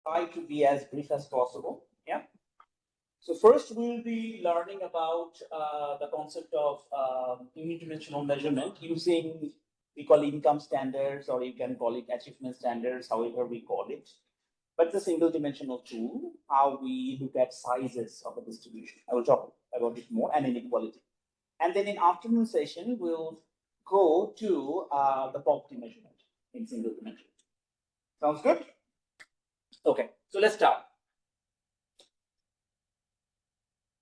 try to be as brief as possible. Yeah. So first, we'll be learning about the concept of unidimensional measurement using, we call income standards, or you can call it achievement standards, however we call it. But it's a single dimensional tool, how we look at sizes of a distribution. I will talk about it more, and inequality. And then in afternoon session, we'll go to the poverty measurement in single dimension. Sounds good? Okay, so let's start.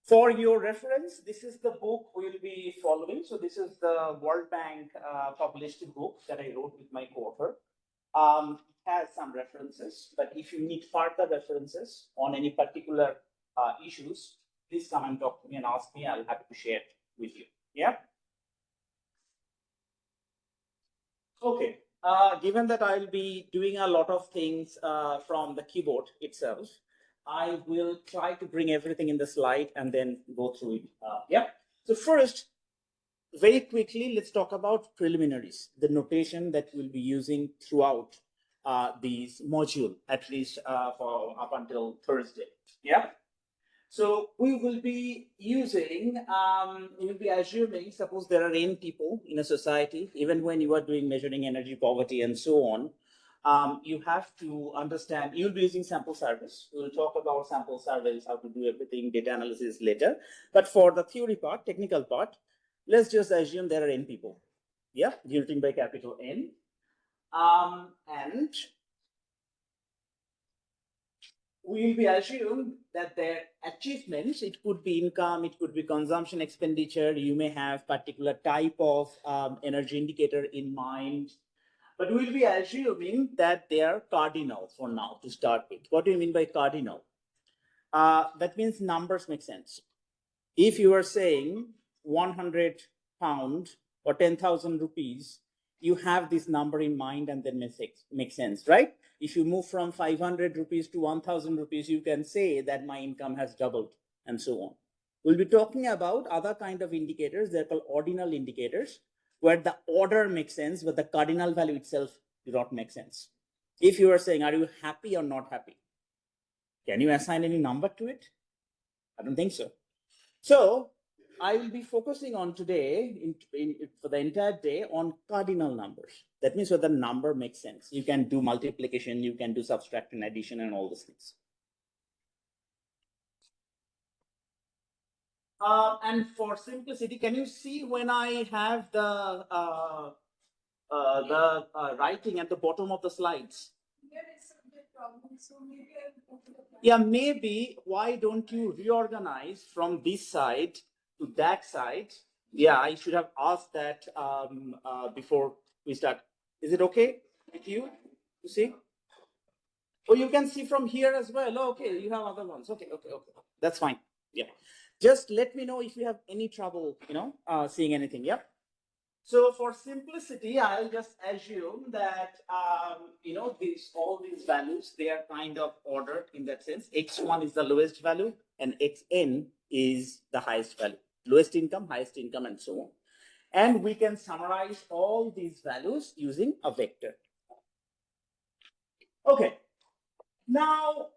For your reference, this is the book we'll be following. So this is the World Bank published book that I wrote with my co-author. Has some references, but if you need further references on any particular issues, please come and talk to me and ask me. I'll happy to share it with you. Yeah. Okay. Given that I'll be doing a lot of things from the keyboard itself, I will try to bring everything in the slide and then go through it. Yeah. So first, very quickly, let's talk about preliminaries, the notation that we'll be using throughout these module, at least for up until Thursday. Yeah. So we will be using, we will be assuming, suppose there are n people in a society, even when you are doing measuring energy poverty and so on, you have to understand, you'll be using sample surveys. We'll talk about sample surveys, how to do everything, data analysis later. But for the theory part, technical part, let's just assume there are n people. Yeah, denoting by capital N. And we will be assumed that their achievements, it could be income, it could be consumption expenditure, you may have particular type of energy indicator in mind, but we'll be assuming that they are cardinal for now to start with. What do you mean by cardinal? That means numbers make sense. If you are saying 100 pound or 10,000 rupees, you have this number in mind and then makes sense, right? If you move from 500 rupees to 1,000 rupees, you can say that my income has doubled and so on. We'll be talking about other kind of indicators. They're called ordinal indicators, where the order makes sense, but the cardinal value itself do not make sense. If you are saying, are you happy or not happy? Can you assign any number to it? I don't think so. So I will be focusing on today, for the entire day, on cardinal numbers. That means where the number makes sense. You can do multiplication, you can do subtraction, addition, and all those things. And for simplicity, can you see when I have the writing at the bottom of the slides? Yeah, maybe why don't you reorganize from this side to that side? Yeah, I should have asked that before we start. Is it okay with you to see? Oh, you can see from here as well. Oh, okay, you have other ones. Okay. That's fine. Yeah. Just let me know if you have any trouble, seeing anything. Yeah. So for simplicity, I'll just assume that, all these values, they are kind of ordered in that sense. X1 is the lowest value and Xn is the highest value. Lowest income, highest income, and so on. And we can summarize all these values using a vector. Okay. Now,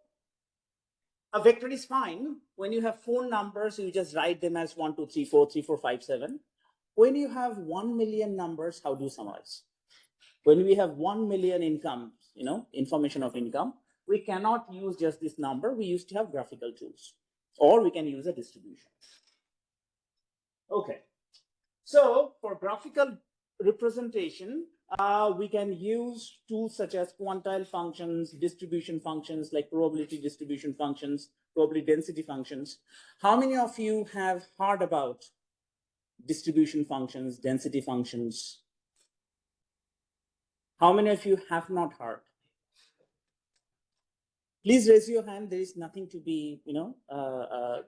a vector is fine. When you have phone numbers, you just write them as 1, 2, 3, 4, 3, 4, 5, 7. When you have 1 million numbers, how do you summarize? When we have 1 million income, information of income, we cannot use just this number. We used to have graphical tools, or we can use a distribution. Okay. So for graphical representation, we can use tools such as quantile functions, distribution functions like probability distribution functions, probability density functions. How many of you have heard about distribution functions, density functions? How many of you have not heard? Please raise your hand. There is nothing to be,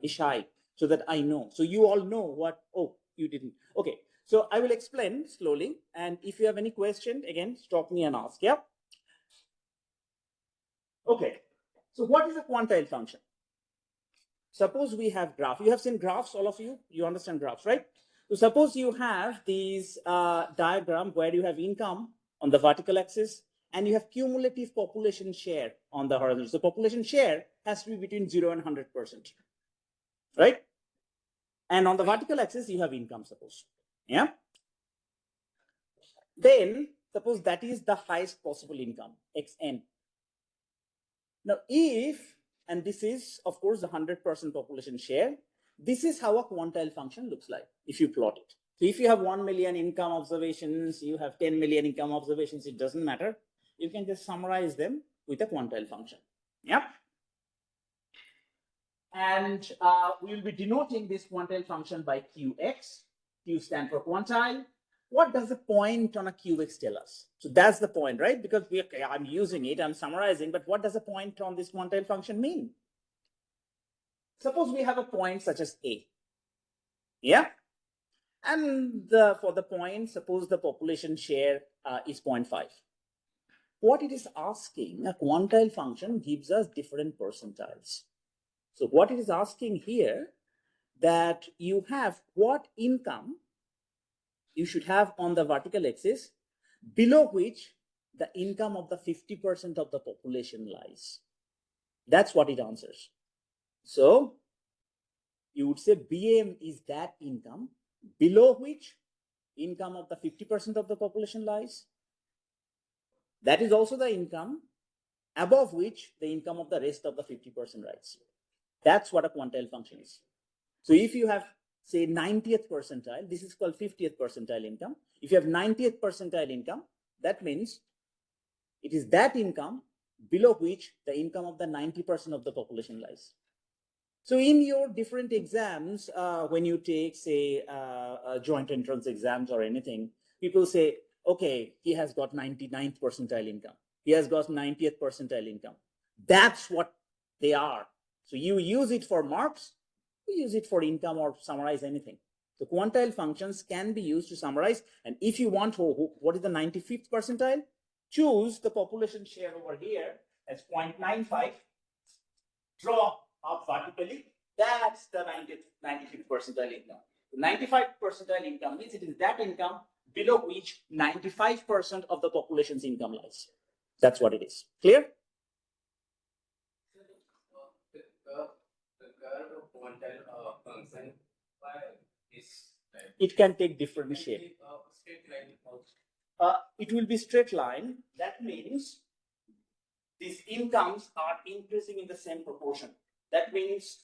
be shy, so that I know. So you all know what, oh, you didn't. Okay, so I will explain slowly. And if you have any question, again, stop me and ask, yeah? Okay, so what is a quantile function? Suppose we have graph. You have seen graphs, all of you? You understand graphs, right? So suppose you have these diagram where you have income on the vertical axis and you have cumulative population share on the horizontal. So population share has to be between 0 and 100%, right? And on the vertical axis, you have income, suppose. Yeah. Then suppose that is the highest possible income, xn. Now, if, and this is, of course, the 100% population share, this is how a quantile function looks like if you plot it. So if you have 1 million income observations, you have 10 million income observations, it doesn't matter. You can just summarize them with a quantile function. Yeah. And we will be denoting this quantile function by qx. Q stands for quantile. What does the point on a qx tell us? So that's the point, right? Because I'm using it, I'm summarizing, but what does the point on this quantile function mean? Suppose we have a point such as A. Yeah. And for the point, suppose the population share is 0.5. What it is asking, a quantile function gives us different percentiles. So what it is asking here, that you have what income you should have on the vertical axis below which the income of the 50% of the population lies. That's what it answers. So you would say BM is that income below which income of the 50% of the population lies. That is also the income above which the income of the rest of the 50% lies. That's what a quantile function is. So if you have, say, 90th percentile, this is called 50th percentile income. If you have 90th percentile income, that means it is that income below which the income of the 90% of the population lies. So in your different exams, when you take, say, joint entrance exams or anything, people say, okay, he has got 99th percentile income. He has got 90th percentile income. That's what they are. So you use it for marks, you use it for income or summarize anything. So quantile functions can be used to summarize. And if you want, what is the 95th percentile? Choose the population share over here as 0.95. Draw up vertically. That's the 95th percentile income. The 95th percentile income means it is that income below which 95% of the population's income lies. That's what it is. Clear? It can take different shape. It will be straight line. That means these incomes are increasing in the same proportion. That means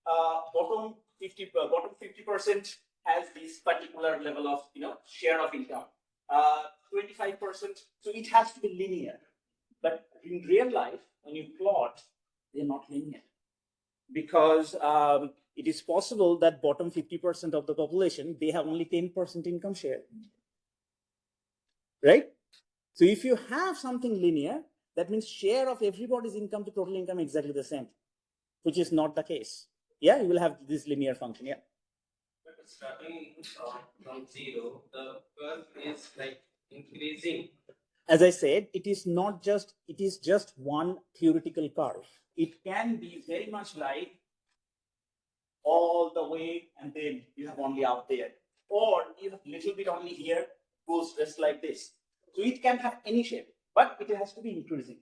bottom 50% has this particular level of share of income. 25%. So it has to be linear. But in real life, when you plot, they're not linear, because it is possible that bottom 50% of the population, they have only 10% income share, right? So if you have something linear, that means share of everybody's income to total income exactly the same, which is not the case. Yeah, you will have this linear function. Yeah. But starting from zero, the curve is like increasing. As I said, it is just one theoretical curve. It can be very much like all the way, and then you have only out there, or you have little bit only here, goes just like this. So it can have any shape, but it has to be increasing.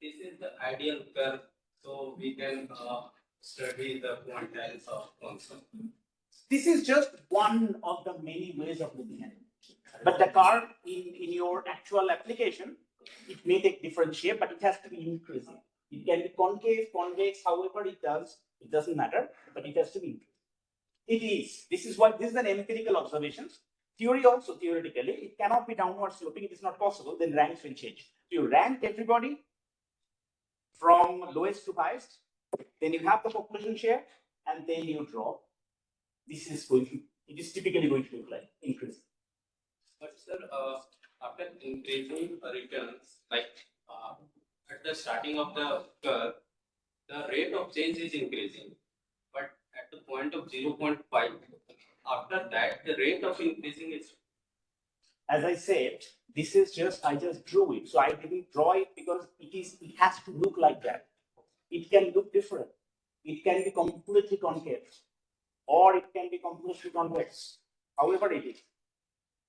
This is the ideal curve, so we can study the quantiles of function. This is just one of the many ways of looking at it. But the curve in your actual application, it may take different shape, but it has to be increasing. It can be concave, convex, however it doesn't matter, but it has to be increasing. It is. This is an empirical observation. Theory also, theoretically, it cannot be downward sloping. It is not possible. Then ranks will change. So you rank everybody from lowest to highest. Then you have the population share, and then you draw. This is it is typically going to look like increase. But sir, after increasing returns, like at the starting of the curve, the rate of change is increasing. But at the point of 0.5, after that, the rate of increasing is. As I said, this is I just drew it. So I didn't draw it because it has to look like that. It can look different. It can be completely concave, or it can be completely convex. However it is.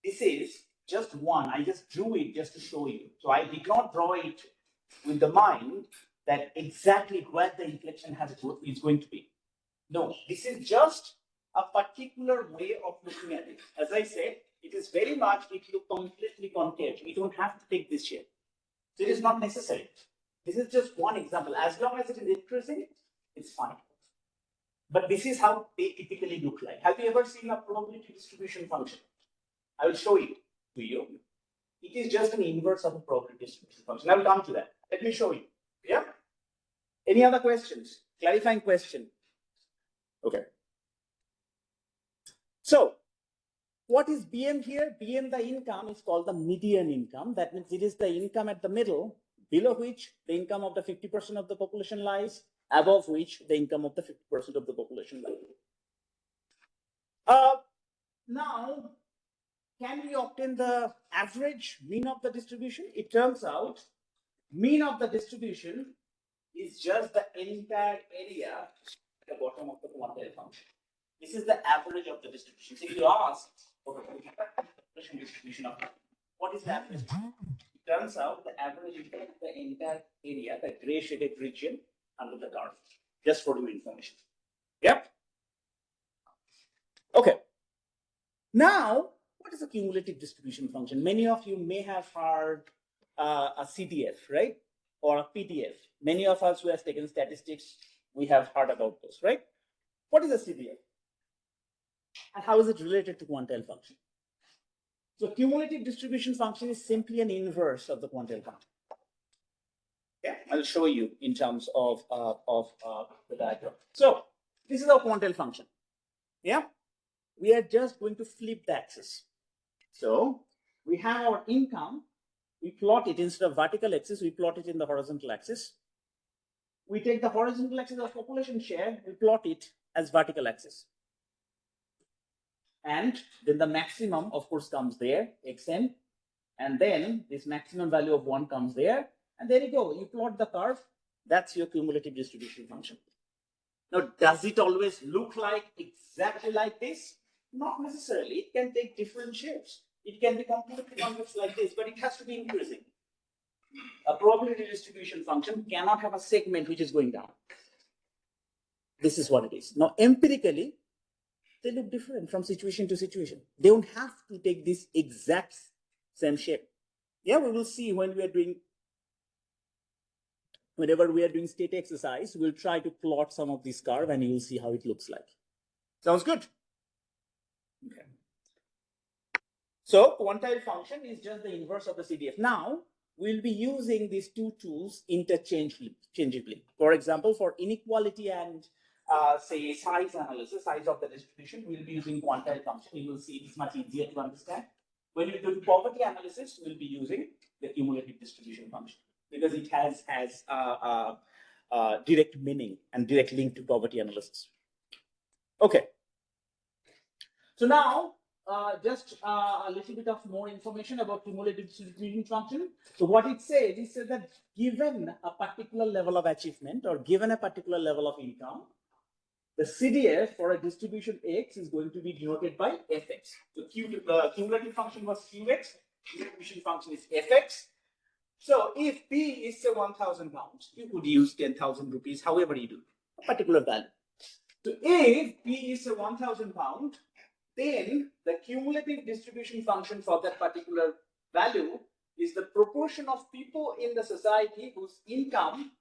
This is just one. I just drew it just to show you. So I did not draw it with the mind that exactly where the inflection is going to be. No, this is just a particular way of looking at it. As I said, it is very much, it looks completely concave. You don't have to take this shape. So it is not necessary. This is just one example. As long as it is increasing, it's fine. But this is how they typically look like. Have you ever seen a probability distribution function? I will show it to you. It is just an inverse of a probability distribution function. I will come to that. Let me show you. Yeah? Any other questions? Clarifying question? Okay. So, what is BM here? BM, the income, is called the median income. That means it is the income at the middle, below which the income of the 50% of the population lies, above which the income of the 50% of the population lies. Now, can we obtain the average mean of the distribution? It turns out mean of the distribution is just the entire area at the bottom of the quantile function. This is the average of the distribution. So if you ask, distribution of what is the average? It turns out the average is the entire area, the gray shaded region under the curve. Just for your information. Yep. Okay. Now, what is a cumulative distribution function? Many of you may have heard a CDF, right? Or a PDF. Many of us who have taken statistics, we have heard about this, right? What is a CDF? And how is it related to quantile function? So cumulative distribution function is simply an inverse of the quantile function. Yeah, I'll show you in terms of the diagram. So this is our quantile function. Yeah, we are just going to flip the axis. So we have our income. We plot it instead of vertical axis. We plot it in the horizontal axis. We take the horizontal axis of population share. We plot it as vertical axis. And then the maximum, of course, comes there, xn. And then this maximum value of 1 comes there. And there you go. You plot the curve. That's your cumulative distribution function. Now, does it always look like exactly like this? Not necessarily. It can take different shapes. It can be completely convex like this, but it has to be increasing. A probability distribution function cannot have a segment which is going down. This is what it is. Now, empirically, they look different from situation to situation. They don't have to take this exact same shape. Yeah, we will see when we are doing, whenever we are doing state exercise, we'll try to plot some of this curve and you'll see how it looks like. Sounds good? Okay. So quantile function is just the inverse of the CDF. Now, we'll be using these two tools interchangeably. For example, for inequality and say size analysis, size of the distribution, we'll be using quantile function. You will see it's much easier to understand. When we do poverty analysis, we'll be using the cumulative distribution function because it has direct meaning and direct link to poverty analysis. Okay. So now, just a little bit of more information about cumulative distribution function. So what it says that given a particular level of achievement or given a particular level of income, the CDF for a distribution X is going to be denoted by Fx. So the cumulative function was Qx, distribution function is Fx. So if P is say 1,000 pounds, you could use 10,000 rupees, however you do, a particular value. So if P is say 1,000 pounds, then the cumulative distribution function for that particular value is the proportion of people in the society whose income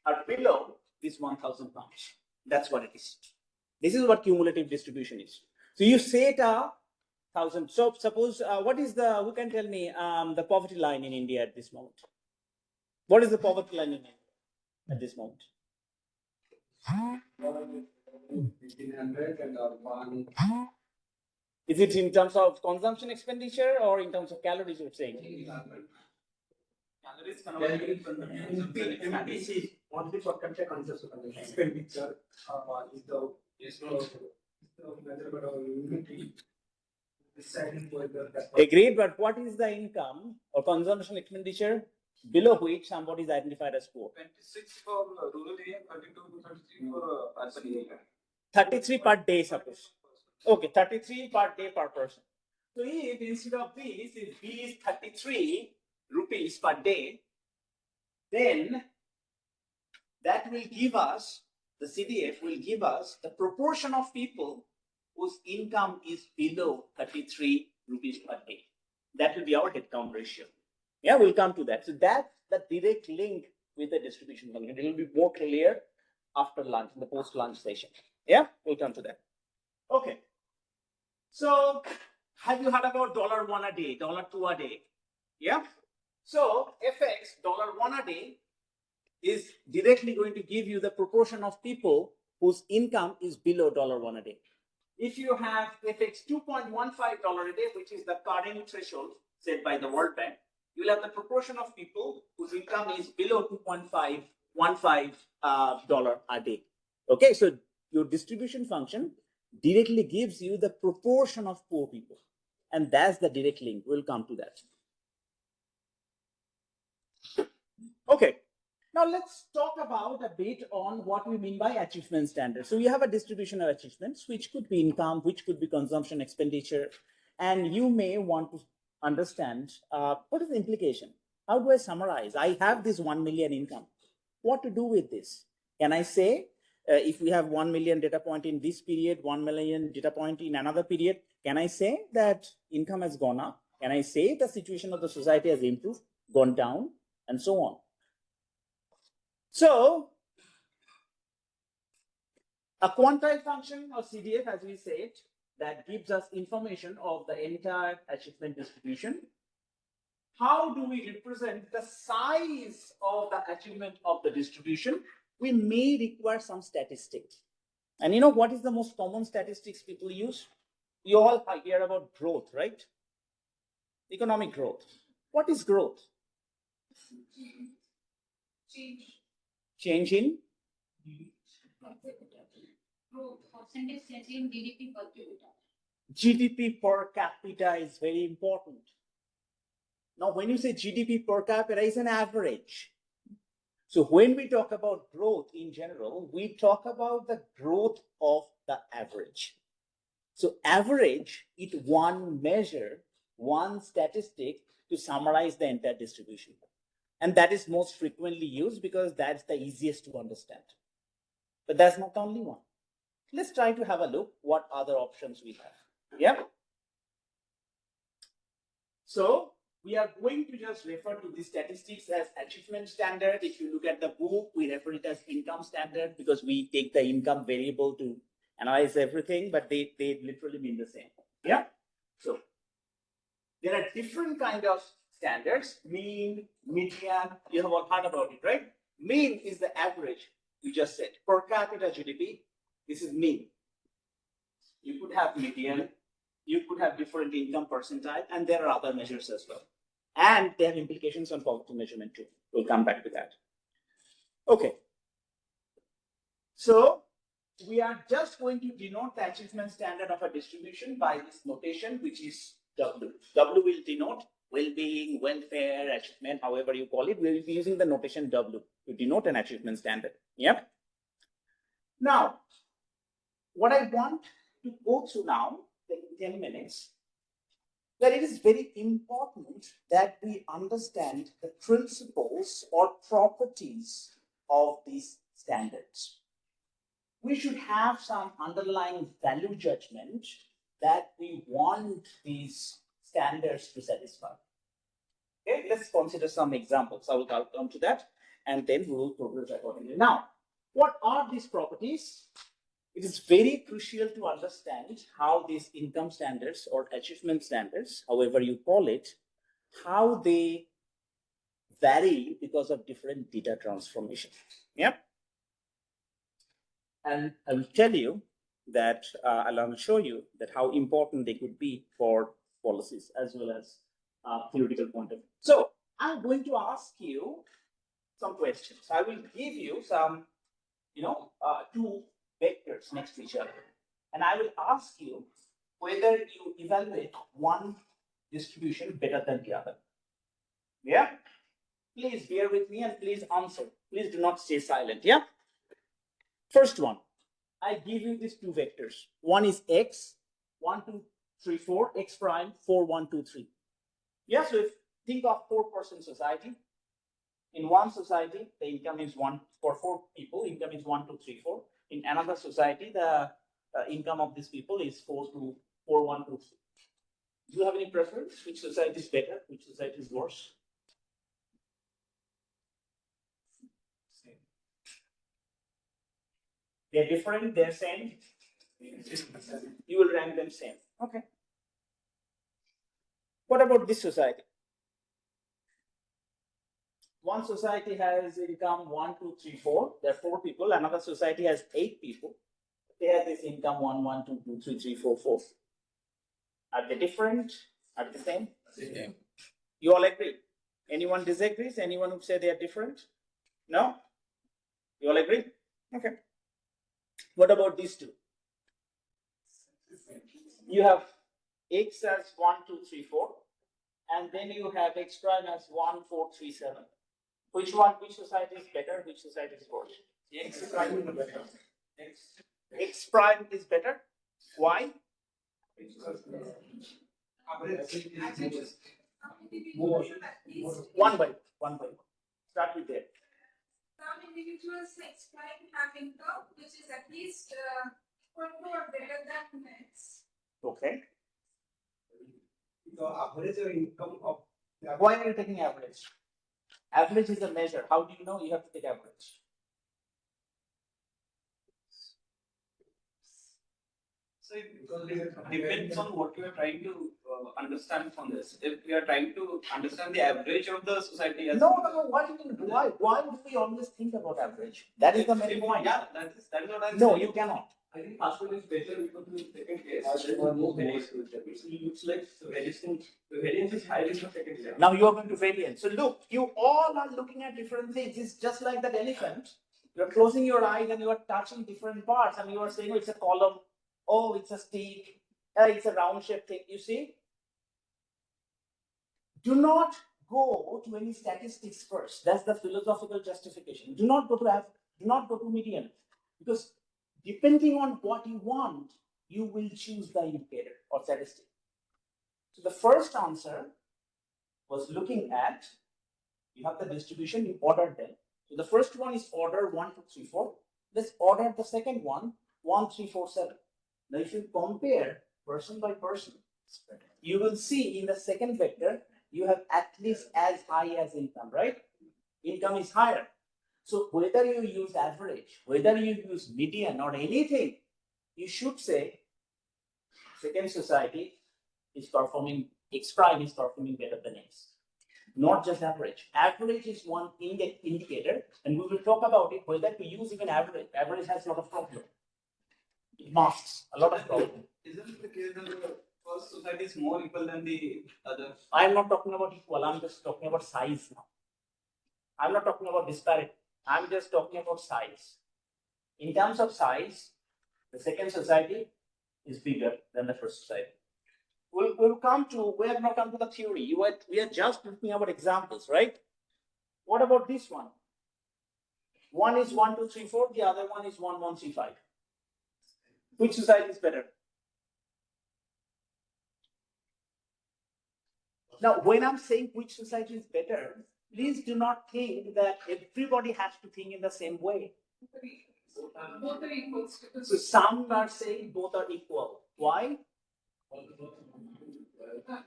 are below this 1,000 pounds. That's what it is. This is what cumulative distribution is. So you set a 1,000. So suppose what is the? Who can tell me the poverty line in India at this moment? What is the poverty line in India at this moment? 1,500 and 1. Is it in terms of consumption expenditure or in terms of calories? You're saying. Calories MPC only for consumption expenditure is the measurement of unity. Agreed, but what is the income or consumption expenditure below which somebody is identified as poor? 26 for rural area, 32 to 33 for urban area. 33 per day, suppose. Okay, 33 per day per person. So if instead of this, if B is 33 rupees per day, then that will give us, the CDF will give us the proportion of people whose income is below 33 rupees per day. That will be our headcount ratio. Yeah, we'll come to that. So that's the direct link with the distribution function. It will be more clear after lunch, in the post-lunch session. Yeah, we'll come to that. Okay. So have you heard about $1 a day, $2 a day? Yeah. So FX $1 a day is directly going to give you the proportion of people whose income is below $1 a day. If you have FX $2.15 a day, which is the current threshold set by the World Bank, you will have the proportion of people whose income is below $2.515 a day. Okay, so your distribution function directly gives you the proportion of poor people, and that's the direct link. We'll come to that. Okay, now let's talk about a bit on what we mean by achievement standards. So you have a distribution of achievements, which could be income, which could be consumption, expenditure, and you may want to understand what is the implication. How do I summarize? I have this 1 million income. What to do with this? Can I say, if we have 1 million data point in this period, 1 million data point in another period, can I say that income has gone up? Can I say the situation of the society has improved, gone down, and so on? So a quantile function or CDF, as we said, that gives us information of the entire achievement distribution. How do we represent the size of the achievement of the distribution? We may require some statistics. And you know what is the most common statistics people use? You all hear about growth, right? Economic growth. What is growth? Change in GDP per capita is very important. Now, when you say GDP per capita, is an average. So when we talk about growth in general, we talk about the growth of the average. So average is one measure, one statistic to summarize the entire distribution. And that is most frequently used because that's the easiest to understand. But that's not the only one. Let's try to have a look what other options we have. Yeah. So we are going to just refer to the statistics as achievement standard. If you look at the book, we refer it as income standard because we take the income variable to analyze everything, but they literally mean the same. Yeah. So there are different kind of standards: mean, median. You have all heard about it, right? Mean is the average. You just said per capita GDP. This is mean. You could have median. You could have different income percentile, and there are other measures as well. And they have implications on quality measurement too. We'll come back to that. Okay. So we are just going to denote the achievement standard of a distribution by this notation, which is W. W will denote well-being, welfare, achievement, however you call it. We will be using the notation W to denote an achievement standard. Yep. Now, what I want to go through now, in 10 minutes, that it is very important that we understand the principles or properties of these standards. We should have some underlying value judgment that we want these standards to satisfy. Okay, let's consider some examples. I will come to that, and then we will progress accordingly. Now, what are these properties? It is very crucial to understand how these income standards or achievement standards, however you call it, how they vary because of different data transformation. Yep. And I will tell you that I'll show you that how important they could be for policies as well as theoretical point of view. So I'm going to ask you some questions. I will give you some, two vectors next to each other. And I will ask you whether you evaluate one distribution better than the other. Yeah? Please bear with me and please answer. Please do not stay silent. Yeah? First one, I give you these two vectors. One is X, 1 to 3, 4, X prime 4, 1, 2, 3. Yeah, so if think of 4-person society. In one society, the income is 1 for 4 people, income is 1, 2, 3, 4. In another society, the income of these people is 4, 2, 4, 1, 2, 3. Do you have any preference? Which society is better? Which society is worse? Same. They're different, they're same. You will rank them same. Okay. What about this society? One society has income 1, 2, 3, 4. There are 4 people. Another society has 8 people. They have this income 1, 1, 2, 2, 3, 3, 4, 4. Are they different? Are they the same? Same. You all agree? Anyone disagrees? Anyone who say they are different? No? You all agree? Okay. What about these two? You have X as 1, 2, 3, 4, and then you have X prime as 1, 4, 3, 7. Which society is better? Which society is worse? X prime is better. X prime is better. Why? One by one. Start with that. Some individuals explain have income which is at least equal to or better than X. Okay. The average income of Why are you taking average? Average is a measure. How do you know you have to take average? So it depends on what you are trying to understand from this. If we are trying to understand the average of the society as No. What do you mean? Why do we always think about average? That is the main point. Yeah, that is what I'm No, saying. you cannot. I think first one is better because in the second case there are more variance. It looks like the variance is higher in the second case. Now you are going to variance. So look, you all are looking at different things. It's just like that elephant. You're closing your eyes and you are touching different parts and you are saying, oh, it's a column. Oh, it's a stick. It's a round shaped thing. You see? Do not go to any statistics first. That's the philosophical justification. Do not go to median. Because depending on what you want, you will choose the indicator or statistic. So the first answer was looking at, you have the distribution, you ordered them. So the first one is order 1, 2, 3, 4. Let's order the second one, 1, 3, 4, 7. Now if you compare person by person, you will see in the second vector, you have at least as high as income, right? Income is higher. So whether you use average, whether you use median or anything, you should say second society is performing, X prime is performing better than X. Not just average. Average is one indicator, and we will talk about it, whether to use even average. Average has a lot of problems. It masks a lot of problems. Isn't it the case that the first society is more equal than the other? I am not talking about equal, I'm just talking about size now. I'm not talking about disparity. I'm just talking about size. In terms of size, the second society is bigger than the first society. We have not come to the theory. We are just looking about examples, right? What about this one? One is 1, 2, 3, 4. The other one is 1, 1, 3, 5. Which society is better? Now, when I'm saying which society is better, please do not think that everybody has to think in the same way. Both are equal. So some are saying both are equal. Why?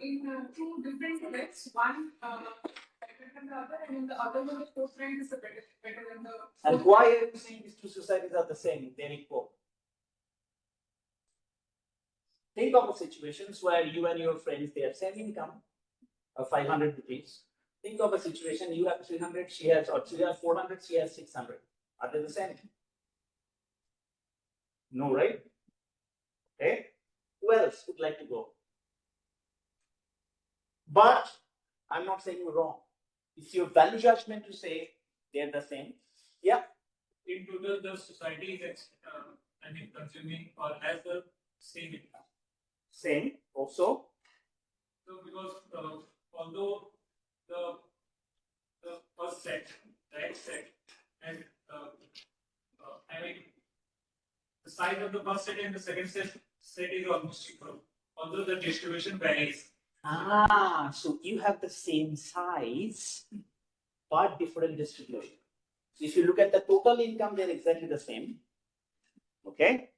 In two different ways, one better than the other, and in the other one, the fourth rank is better than the. And why are you saying these two societies are the same? They're equal. Think of situations where you and your friends, they have same income of 500 rupees. Think of a situation, you have 300, she has, or she has 400, she has 600. Are they the same? No, right? Okay. Who else would like to go? But I'm not saying you're wrong. It's your value judgment to say they're the same. Yeah. In total, the society is consuming or has the same income. Same also. So because although the first set, the X set, and I mean the size of the first set and the second set is almost equal, although the distribution varies. So you have the same size, but different distribution. So if you look at the total income, they're exactly the same. Okay.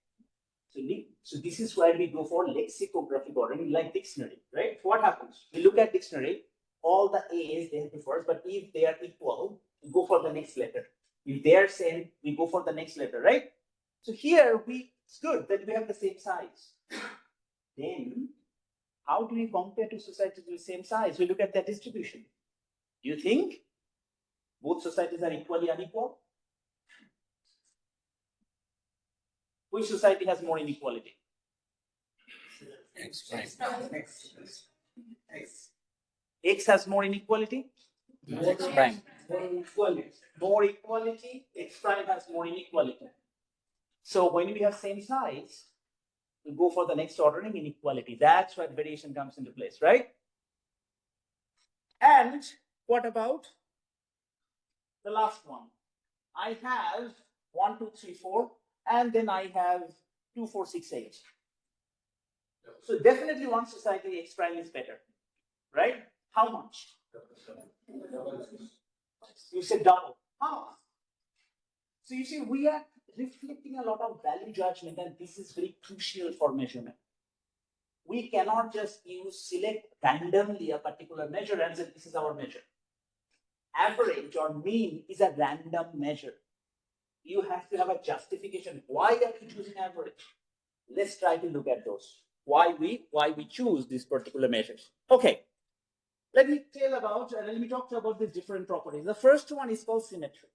So this is where we go for lexicographic ordering, like dictionary, right? What happens? We look at dictionary, all the A's they have to first, but if they are equal, we go for the next letter. If they are same, we go for the next letter, right? So here it's good that we have the same size. Then how do we compare two societies with the same size? We look at their distribution. Do you think both societies are equally unequal? Which society has more inequality? X. X has more inequality? X prime. More equality, X prime has more inequality. So when we have same size, we go for the next ordering inequality. That's where variation comes into place, right? And what about the last one? I have 1, 2, 3, 4, and then I have 2, 4, 6, 8. So definitely one society X prime is better, right? How much? You said double. How? So you see, we are reflecting a lot of value judgment, and this is very crucial for measurement. We cannot just select randomly a particular measure and say this is our measure. Average or mean is a random measure. You have to have a justification. Why are we choosing average? Let's try to look at those. Why we choose these particular measures. Okay. Let me talk to you about these different properties. The first one is called symmetry.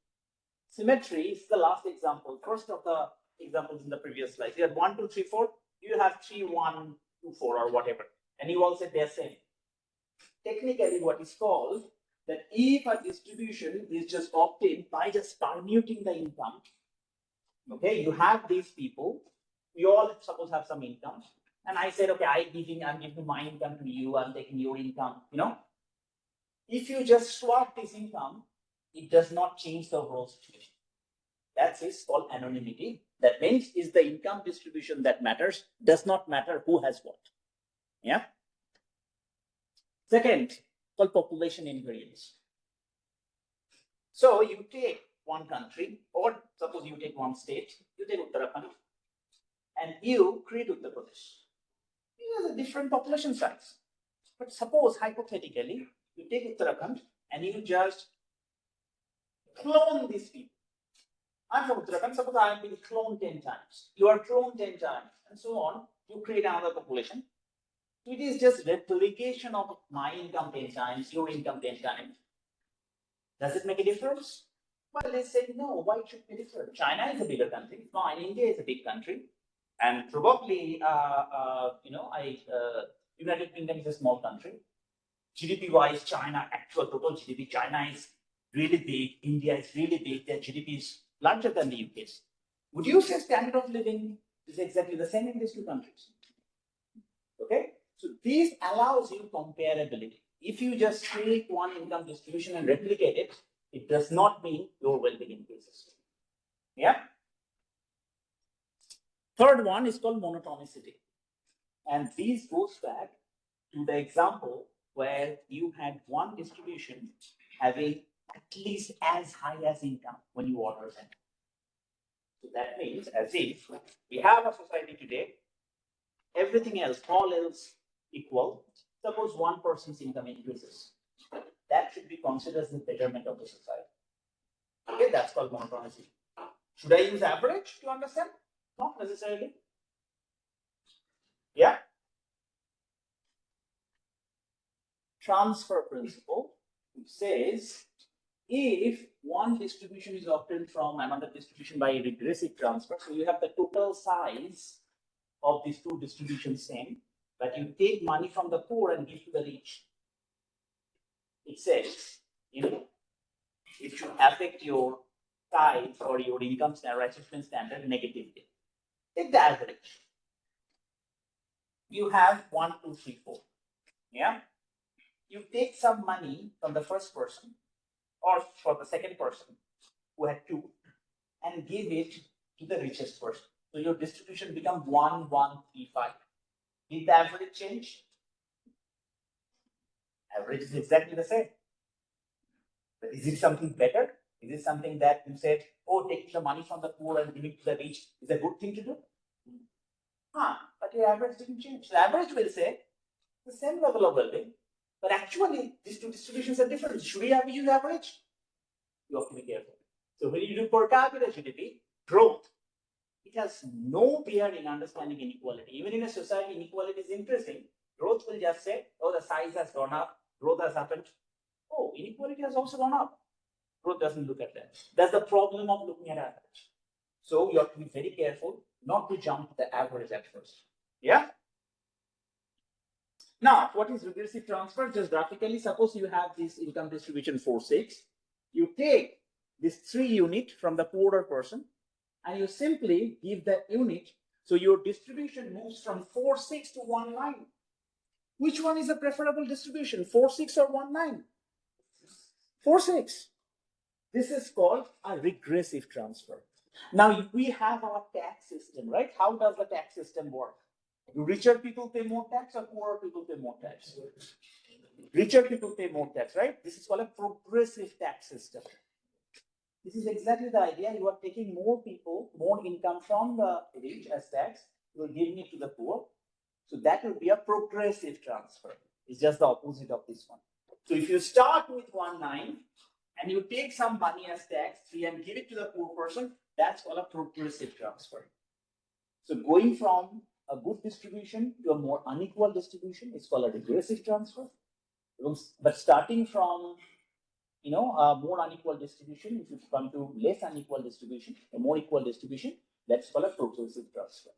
Symmetry is the last example. First of the examples in the previous slide. You had 1, 2, 3, 4. You have 3, 1, 2, 4 or whatever. And you all said they're same. Technically, what is called that if a distribution is just obtained by just permuting the income, okay, you have these people, we all suppose have some income, and I said, okay, I'm giving my income to you, I'm taking your income, If you just swap this income, it does not change the overall situation. That is called anonymity. That means is the income distribution that matters, does not matter who has what. Yeah. Second, called population invariance. So you take one country, or suppose you take one state, you take Uttarakhand, and you create Uttar Pradesh. It has a different population size. But suppose hypothetically, you take Uttarakhand and you just clone these people. I'm from Uttarakhand, suppose I have been cloned 10 times. You are cloned 10 times, and so on. You create another population. It is just replication of my income 10 times, your income 10 times. Does it make a difference? Well, they said no. Why should it be different? China is a bigger country. Fine, India is a big country, and probably, United Kingdom is a small country. GDP-wise, China, actual total GDP, China is really big. India is really big. Their GDP is larger than the UK's. Would you say standard of living is exactly the same in these two countries? Okay, so this allows you comparability. If you just take one income distribution and replicate it, it does not mean your well-being increases. Yeah. Third one is called monotonicity. And this goes back to the example where you had one distribution having at least as high as income when you order them. So that means as if we have a society today, everything else, all else equal, suppose one person's income increases. That should be considered as the betterment of the society. Okay, that's called monotonicity. Should I use average to understand? Not necessarily. Yeah. Transfer principle says if one distribution is obtained from another distribution by regressive transfer, so you have the total size of these two distributions same, but you take money from the poor and give to the rich. It says, it should affect your tithe or your income standard, achievement standard negatively. Take the average. You have 1, 2, 3, 4. Yeah. You take some money from the first person or for the second person who had 2 and give it to the richest person. So your distribution becomes 1, 1, 3, 5. Did the average change? Average is exactly the same. But is it something better? Is it something that you said, oh, taking the money from the poor and giving to the rich is a good thing to do? But your average didn't change. The average will say the same level of well-being, but actually these two distributions are different. Should we have used average? You have to be careful. So when you do per capita GDP growth, it has no bearing in understanding inequality. Even in a society, inequality is interesting. Growth will just say, oh, the size has gone up, growth has happened. Oh, inequality has also gone up. Growth doesn't look at that. That's the problem of looking at average. So you have to be very careful not to jump to the average at first. Yeah? Now, what is regressive transfer? Just graphically, suppose you have this income distribution 4-6. You take this 3 unit from the poorer person and you simply give the unit. So your distribution moves from 4-6 to 1-9. Which one is the preferable distribution, 4-6 or 1-9? 4-6. This is called a regressive transfer. Now we have our tax system, right? How does the tax system work? Do richer people pay more tax or poorer people pay more tax? Richer people pay more tax, right? This is called a progressive tax system. This is exactly the idea. You are taking more people, more income from the rich as tax, you are giving it to the poor. So that will be a progressive transfer. It's just the opposite of this one. So if you start with 1-9 and you take some money as tax 3 and give it to the poor person, that's called a progressive transfer. So going from a good distribution to a more unequal distribution is called a regressive transfer. But starting from a more unequal distribution, if you come to less unequal distribution, a more equal distribution, that's called a progressive transfer.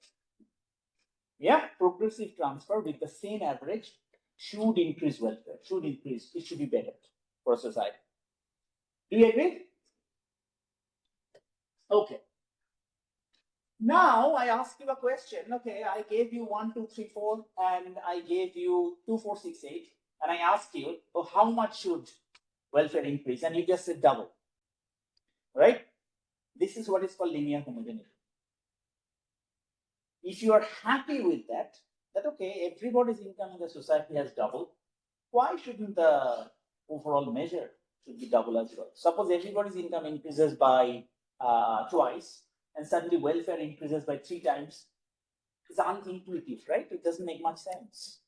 Yeah, progressive transfer with the same average should increase welfare, should increase, it should be better for society. Do you agree? Okay. Now I ask you a question. Okay, I gave you 1, 2, 3, 4, and I gave you 2, 4, 6, 8, and I asked you, oh, how much should welfare increase? And you just said double. Right? This is what is called linear homogeneity. If you are happy with that okay, everybody's income in the society has doubled, why shouldn't the overall measure should be double as well? Suppose everybody's income increases by twice, and suddenly welfare increases by 3 times. It's unintuitive, right? It doesn't make much sense.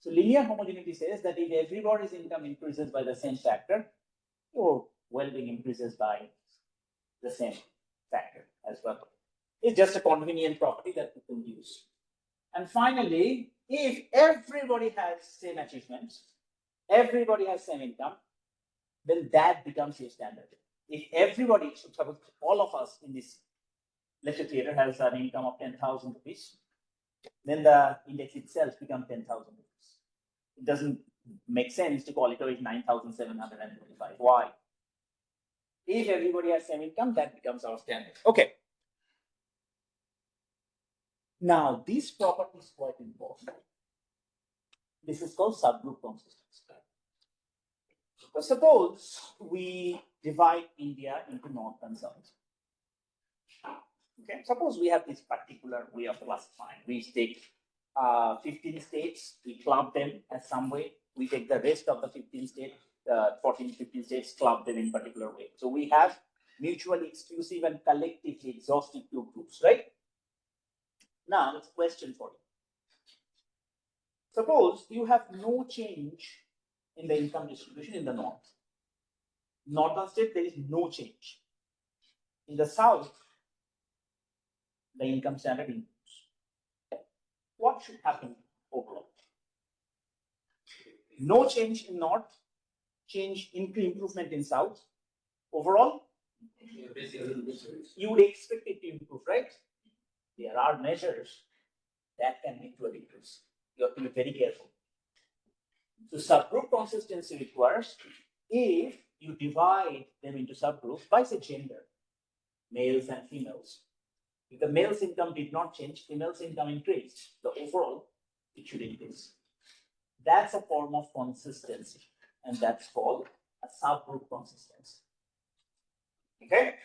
So linear homogeneity says that if everybody's income increases by the same factor, your well-being increases by the same factor as well. It's just a convenient property that people use. And finally, if everybody has same achievements, everybody has same income, then that becomes your standard. If everybody, suppose all of us in this lecture theater has an income of 10,000 rupees, then the index itself becomes 10,000 rupees. It doesn't make sense to call it 9,725. Why? If everybody has same income, that becomes our standard. Okay. Now, this property is quite important. This is called subgroup consistency. So suppose we divide India into North and South. Okay, suppose we have this particular way of classifying. We take 15 states, we club them as some way. We take the rest of the 15 states, 14, 15 states, club them in particular way. So we have mutually exclusive and collectively exhaustive two groups, right? Now, that's a question for you. Suppose you have no change in the income distribution in the North. Northern state, there is no change. In the South, the income standard improves. What should happen overall? No change in North, improvement in South. Overall, you would expect it to improve, right? There are measures that can lead to a decrease. You have to be very careful. So subgroup consistency requires if you divide them into subgroups by say gender, males and females. If the male's income did not change, female's income increased, the overall it should increase. That's a form of consistency, and that's called a subgroup consistency. Okay?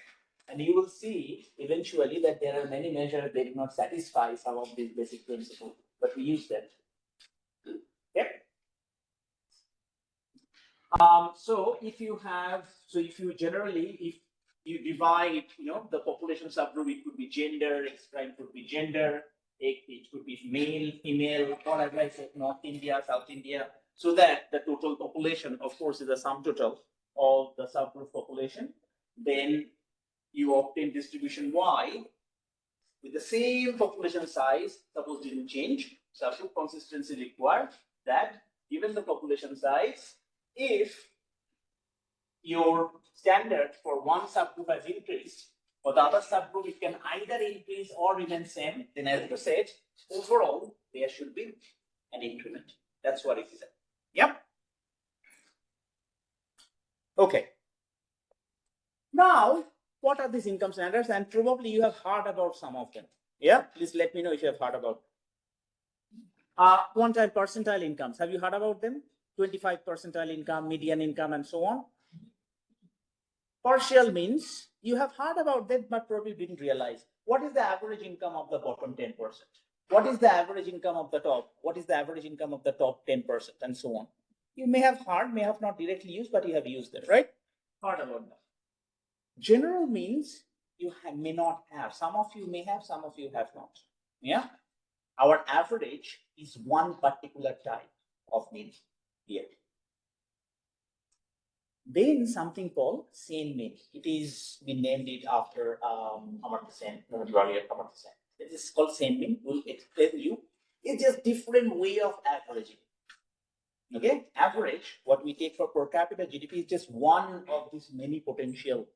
And you will see eventually that there are many measures that do not satisfy some of these basic principles, but we use them. Okay. So if you generally, if you divide, the population subgroup, it could be gender, X prime could be gender, it could be male, female, or as I said, North India, South India, so that the total population, of course, is the sum total of the subgroup population. Then you obtain distribution Y with the same population size, suppose didn't change, subgroup consistency required that given the population size, if your standard for one subgroup has increased, for the other subgroup it can either increase or remain same, then as you said, overall there should be an increment. That's what it is. Yep. Okay. Now, what are these income standards? And probably you have heard about some of them. Yeah, please let me know if you have heard about quantile percentile incomes. Have you heard about them? 25 percentile income, median income, and so on. Partial means you have heard about that, but probably didn't realize. What is the average income of the bottom 10%? What is the average income of the top? What is the average income of the top 10%? And so on. You may have heard, may have not directly used, but you have used it, right? Heard about that. General means you may not have. Some of you may have, some of you have not. Yeah. Our average is one particular type of mean here. Then something called same mean. It is, we named it after Amartya Sen, Amartya Sen. It is called same mean. We'll explain you. It's just different way of averaging. Okay, average, what we take for per capita GDP is just one of these many potential,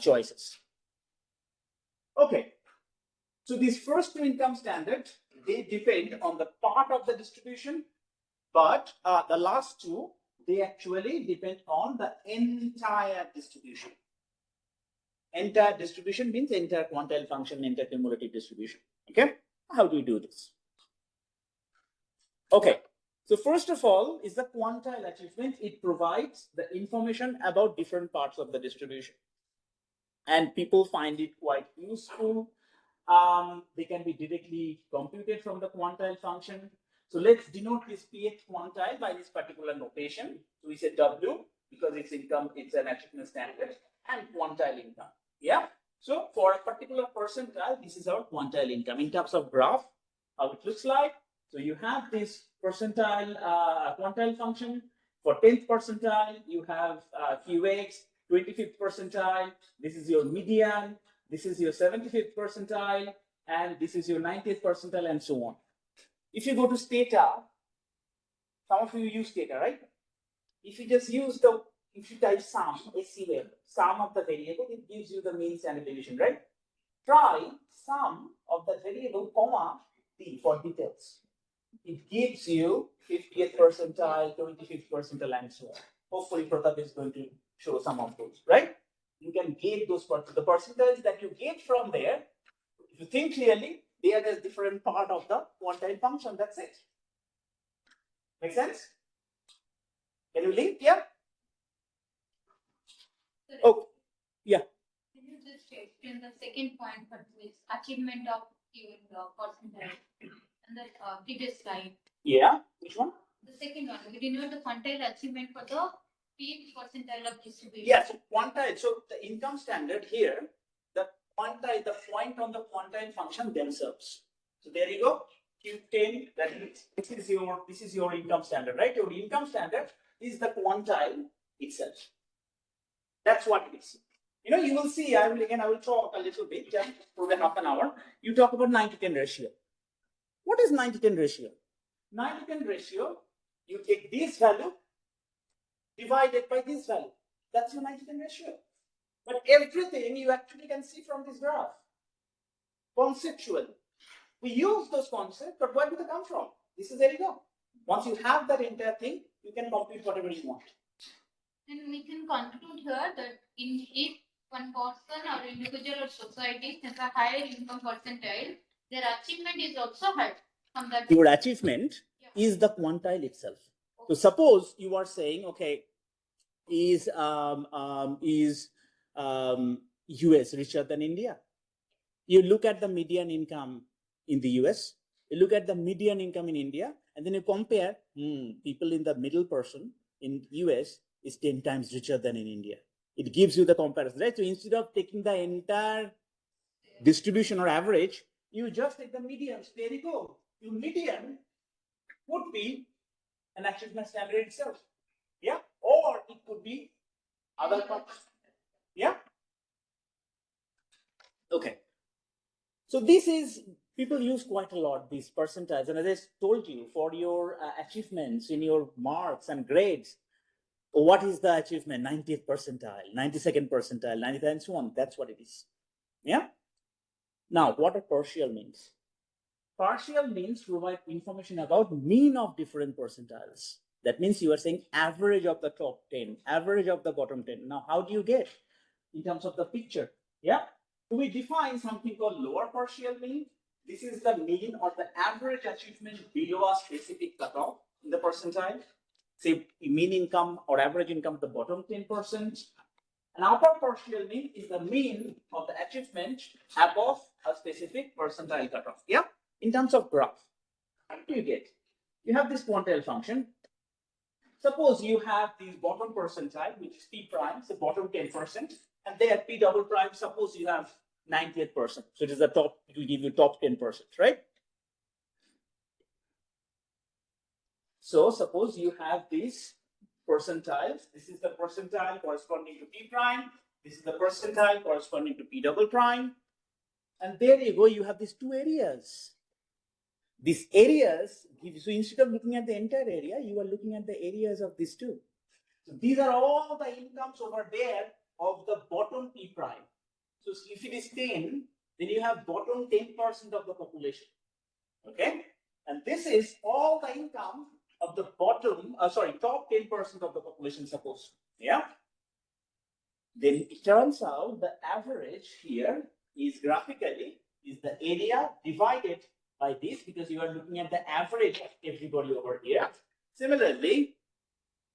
choices. Okay, so these first two income standards, they depend on the part of the distribution, but the last two, they actually depend on the entire distribution. Entire distribution means entire quantile function, entire cumulative distribution. Okay, how do we do this? Okay, so first of all is the quantile achievement. It provides the information about different parts of the distribution. And people find it quite useful. They can be directly computed from the quantile function. So let's denote this pH quantile by this particular notation. So we say W because it's income, it's an achievement standard, and quantile income. Yeah. So for a particular percentile, this is our quantile income in terms of graph, how it looks like. So you have this percentile quantile function. For 10th percentile, you have QX, 25th percentile, this is your median, this is your 75th percentile, and this is your 90th percentile, and so on. If you go to Stata, some of you use Stata, right? If you just use if you type sum, sum of the variable, it gives you the mean standard deviation, right? Try sum of the variable, comma, D for details. It gives you 50th percentile, 25th percentile, and so on. Hopefully, Pratap is going to show some of those, right? You can get those the percentages that you get from there. If you think clearly, they are just different part of the quantile function. That's it. Make sense? Can you link? Yeah. Oh, yeah. Can you just explain the second point for this achievement of given percentile and the previous slide? Yeah. Which one? The second one. We denote the quantile achievement for the peak percentile of distribution. Yeah. So quantile. So the income standard here, the quantile, the point on the quantile function themselves. So there you go. Q10. That is, this is your income standard, right? Your income standard is the quantile itself. That's what it is. You will see, I will talk a little bit, just probably half an hour. You talk about 9:10 ratio. What is 9:10 ratio? 9:10 ratio, you take this value divided by this value. That's your 9:10 ratio. But everything you actually can see from this graph. Conceptually. We use those concepts, but where do they come from? There you go. Once you have that entire thing, you can compute whatever you want. And we can conclude here that if one person or individual or society has a higher income percentile, their achievement is also high. Your achievement is the quantile itself. Okay. So suppose you are saying, okay, is US richer than India. You look at the median income in the US, you look at the median income in India, and then you compare, people in the middle person in US is 10 times richer than in India. It gives you the comparison, right? So instead of taking the entire distribution or average, you just take the median. There you go. Your median would be an achievement standard itself. Yeah. Or it could be other parts. Yeah. Okay. So this is, people use quite a lot these percentiles. And as I told you, for your achievements in your marks and grades, what is the achievement? 90th percentile, 92nd percentile, 93rd, and so on. That's what it is. Yeah. Now, what are partial means? Partial means provide information about mean of different percentiles. That means you are saying average of the top 10, average of the bottom 10. Now, how do you get in terms of the picture? Yeah. So we define something called lower partial mean. This is the mean or the average achievement below a specific cutoff in the percentile. Say mean income or average income of the bottom 10%. An upper partial mean is the mean of the achievement above a specific percentile cutoff. Yeah. In terms of graph, what do you get? You have this quantile function. Suppose you have the bottom percentile, which is P prime, so bottom 10%, and there P double prime, suppose you have 90th%. So it is the top, it will give you top 10%, right? So suppose you have these percentiles. This is the percentile corresponding to P prime. This is the percentile corresponding to P double prime. And there you go, you have these two areas. These areas give you, so instead of looking at the entire area, you are looking at the areas of these two. So these are all the incomes over there of the bottom P prime. So if it is 10, then you have bottom 10% of the population. Okay? And this is all the income of the bottom, top 10% of the population, suppose. Yeah? Then it turns out the average here is graphically is the area divided by this, because you are looking at the average of everybody over here. Similarly,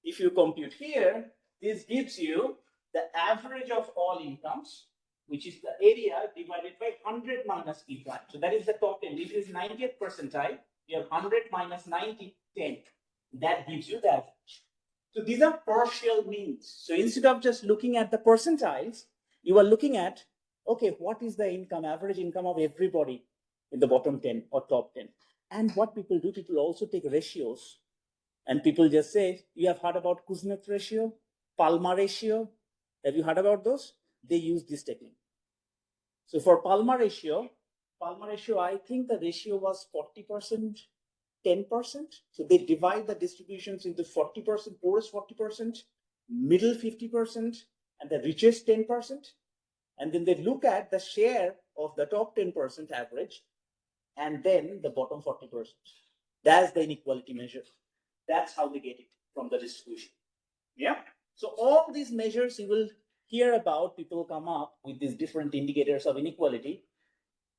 if you compute here, this gives you the average of all incomes, which is the area divided by 100 minus P prime. So that is the top 10. If it is 90th percentile, you have 100 minus 90, 10. That gives you the average. So these are partial means. So instead of just looking at the percentiles, you are looking at, okay, what is the income, average income of everybody in the bottom 10 or top 10? And what people do, people also take ratios. And people just say, you have heard about Kuznets ratio, Palmer ratio. Have you heard about those? They use this technique. So for Palmer ratio, I think the ratio was 40%, 10%. So they divide the distributions into 40%, poorest 40%, middle 50%, and the richest 10%. And then they look at the share of the top 10% average, and then the bottom 40%. That's the inequality measure. That's how they get it from the distribution. Yeah. So all these measures you will hear about, people come up with these different indicators of inequality.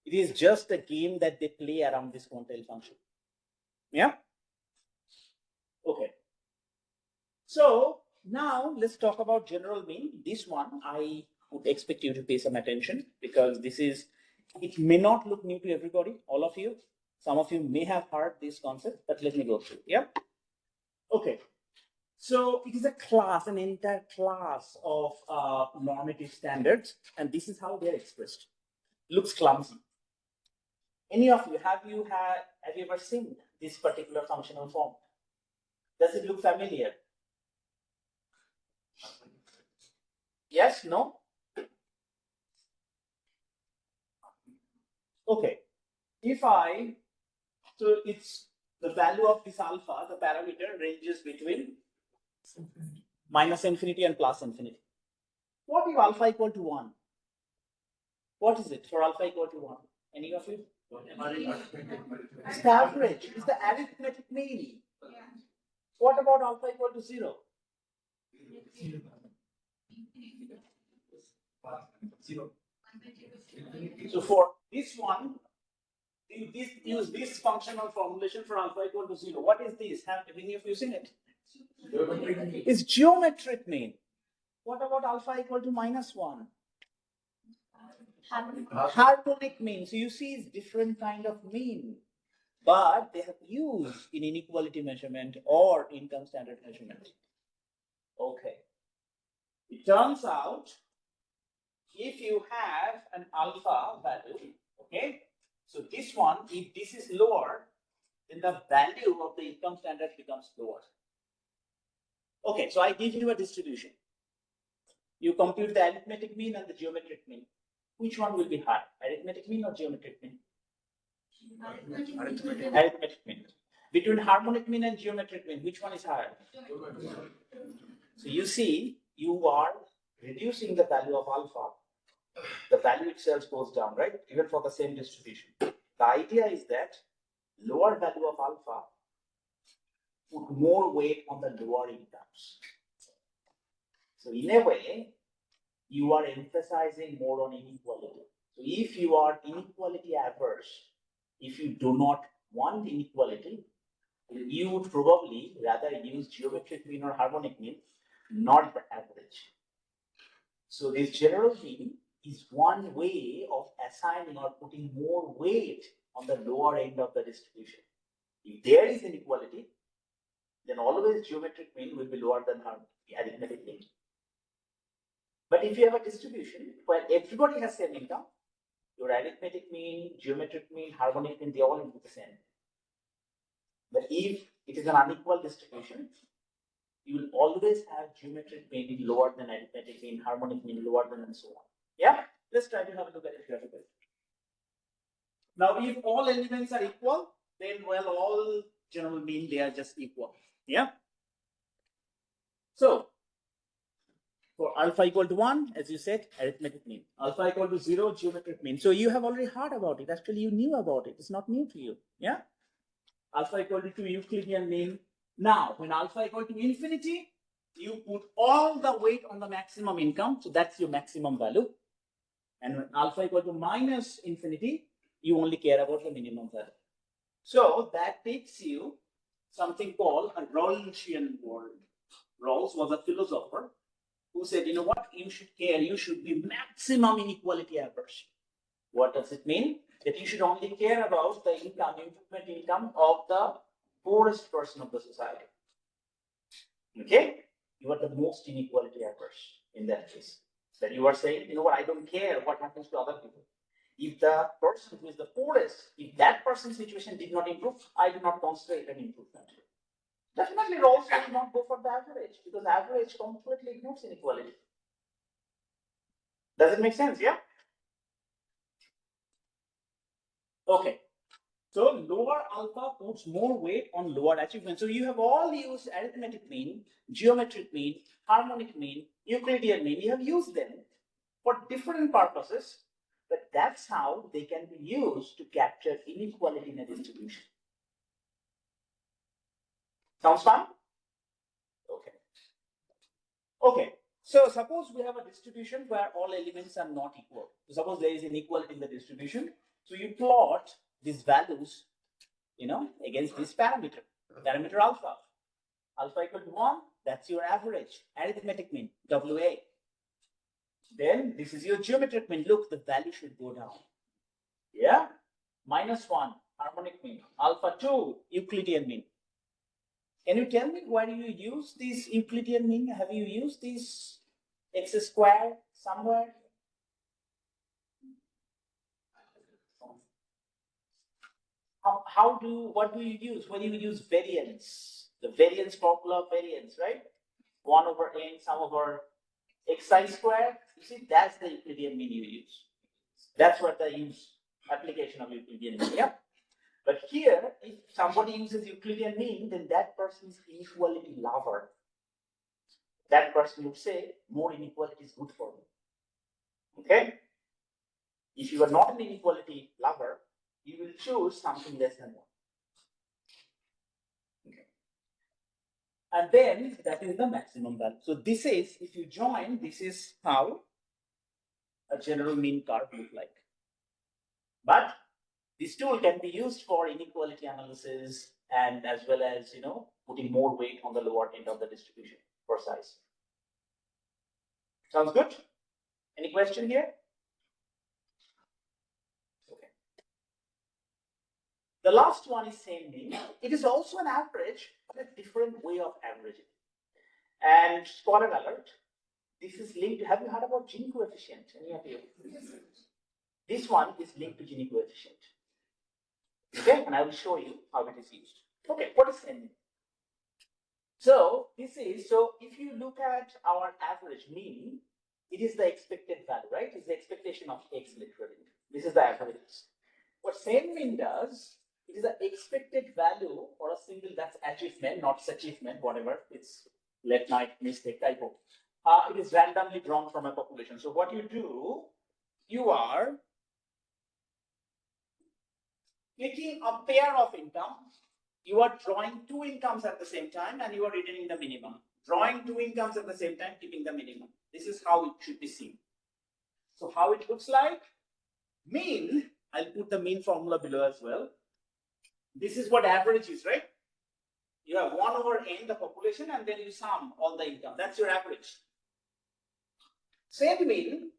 It is just a game that they play around this quantile function. Yeah. Okay. So now let's talk about general mean. This one I would expect you to pay some attention, because this is, it may not look new to everybody, all of you. Some of you may have heard this concept, but let me go through. Yeah. Okay. So it is a class, an entire class of normative standards, and this is how they are expressed. Looks clumsy. Any of you, have you ever seen this particular functional form? Does it look familiar? Yes, no? Okay. So it's the value of this alpha, the parameter ranges between minus infinity and plus infinity. What if alpha equal to 1? What is it for alpha equal to 1? Any of you? It's the average. It's the arithmetic mean. Yeah. What about alpha equal to 0? 0. So for this one, use this functional formulation for alpha equal to 0. What is this? Have any of you seen it? It's geometric mean. What about alpha equal to -1? Harmonic mean. So you see it's different kind of mean, but they have used in inequality measurement or income standard measurement. Okay. It turns out if you have an alpha value, okay, so this one, if this is lower, then the value of the income standard becomes lower. Okay, so I give you a distribution. You compute the arithmetic mean and the geometric mean. Which one will be higher, arithmetic mean or geometric mean? Arithmetic mean. Between harmonic mean and geometric mean, which one is higher? So you see, you are reducing the value of alpha. The value itself goes down, right? Even for the same distribution. The idea is that lower value of alpha put more weight on the lower incomes. So in a way, you are emphasizing more on inequality. So if you are inequality averse, if you do not want inequality, you would probably rather use geometric mean or harmonic mean, not the average. So this general mean is one way of assigning or putting more weight on the lower end of the distribution. If there is inequality, then always geometric mean will be lower than arithmetic mean. But if you have a distribution where everybody has same income, your arithmetic mean, geometric mean, harmonic mean, they all will be the same. But if it is an unequal distribution, you will always have geometric mean lower than arithmetic mean, harmonic mean lower than, and so on. Yeah, let's try to have a look at it graphically. Now, if all elements are equal, then well, all general mean they are just equal. Yeah. So for alpha equal to 1, as you said, arithmetic mean. Alpha equal to 0, geometric mean. So you have already heard about it. Actually, you knew about it. It's not new to you. Yeah. Alpha equal to 2, Euclidean mean. Now, when alpha equal to infinity, you put all the weight on the maximum income. So that's your maximum value. And when alpha equal to minus infinity, you only care about the minimum value. So that takes you something called a Rawlsian world. Rawls was a philosopher who said, you know what, you should care, you should be maximum inequality averse. What does it mean? That you should only care about the income, improvement income of the poorest person of the society. Okay? You are the most inequality averse in that case. That you are saying, you know what, I don't care what happens to other people. If the person who is the poorest, if that person's situation did not improve, I do not consider it an improvement. Definitely, Rawls will not go for the average because average completely ignores inequality. Does it make sense? Yeah. Okay. So lower alpha puts more weight on lower achievement. So you have all used arithmetic mean, geometric mean, harmonic mean, Euclidean mean. You have used them for different purposes, but that's how they can be used to capture inequality in a distribution. Sounds fun? Okay. Okay. So suppose we have a distribution where all elements are not equal. So suppose there is inequality in the distribution. So you plot these values, you know, against this parameter alpha. Alpha equal to 1, that's your average, arithmetic mean, WA. Then this is your geometric mean. Look, the value should go down. Yeah? -1, harmonic mean. Alpha 2, Euclidean mean. Can you tell me where you use this Euclidean mean? Have you used this x squared somewhere? What do you use when you use variance? The variance formula of variance, right? 1 over n sum over xi squared. You see, that's the Euclidean mean you use. That's what the application of Euclidean mean. Yeah. But here, if somebody uses Euclidean mean, then that person is inequality lover. That person would say, more inequality is good for me. Okay? If you are not an inequality lover, you will choose something less than 1. Okay. And then that is the maximum value. So this is, if you join, this is how a general mean curve look like. But this tool can be used for inequality analysis and as well as, you know, putting more weight on the lower end of the distribution for size. Sounds good? Any question here? Okay. The last one is same mean. It is also an average, but a different way of averaging. And spoiler alert, this is linked to, have you heard about Gini coefficient? Any of you? This one is linked to Gini coefficient. Okay, and I will show you how it is used. Okay, what is same mean? So this is, so if you look at our average mean, it is the expected value, right? It's the expectation of X literally. This is the average. What same mean does, it is the expected value or a single, that's achievement, not achievement, whatever. It's late night mistake typo. It is randomly drawn from a population. So what you do, you are picking a pair of incomes. You are drawing two incomes at the same time and you are returning the minimum. Drawing two incomes at the same time, keeping the minimum. This is how it should be seen. So how it looks like, mean, I'll put the mean formula below as well. This is what average is, right? You have 1 over n, the population, and then you sum all the income. That's your average. Same mean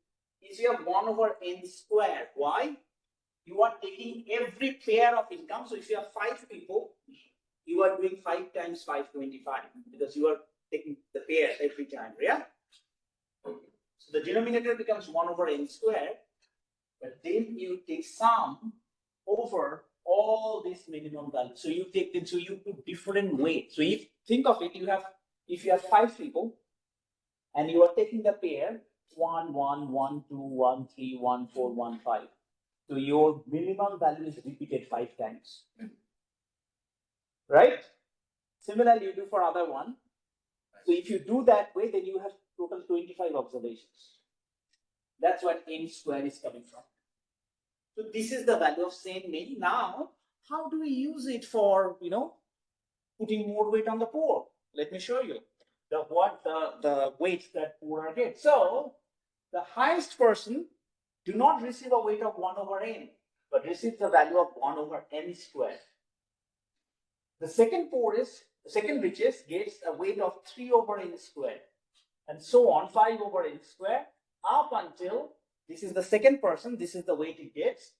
is you have 1 over n squared. Why? You are taking every pair of income. So if you have 5 people, you are doing 5 times 525 because you are taking the pair every time, yeah? So the denominator becomes 1 over n squared, but then you take sum over all these minimum values. So you take them, so you put different weights. So if think of it, if you have 5 people and you are taking the pair 1, 1, 1, 2, 1, 3, 1, 4, 1, 5. So your minimum value is repeated 5 times. Right? Similarly, you do for other one. So if you do that way, then you have total 25 observations. That's what n square is coming from. So this is the value of same mean. Now, how do we use it for, putting more weight on the poor? Let me show you the weights that poor get. So the highest person do not receive a weight of 1 over n, but receives the value of 1 over n squared. The second richest gets a weight of 3 over n squared, and so on, 5 over n squared, up until this is the second person, this is the weight it gets,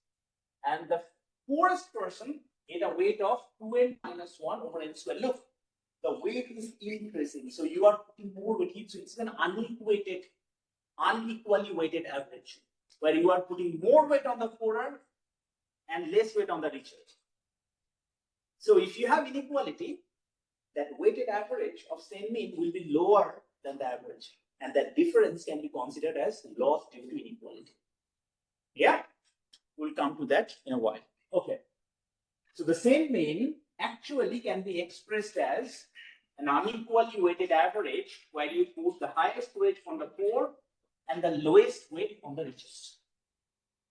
and the poorest person get a weight of 2n minus 1 over n squared. Look, the weight is increasing, so you are putting more weight, so it's an unequally weighted average, where you are putting more weight on the poorer and less weight on the richer. So if you have inequality, that weighted average of same mean will be lower than the average, and that difference can be considered as loss due to inequality. Yeah, we'll come to that in a while. Okay, so the same mean actually can be expressed as an unequally weighted average, where you put the highest weight on the poor and the lowest weight on the richest.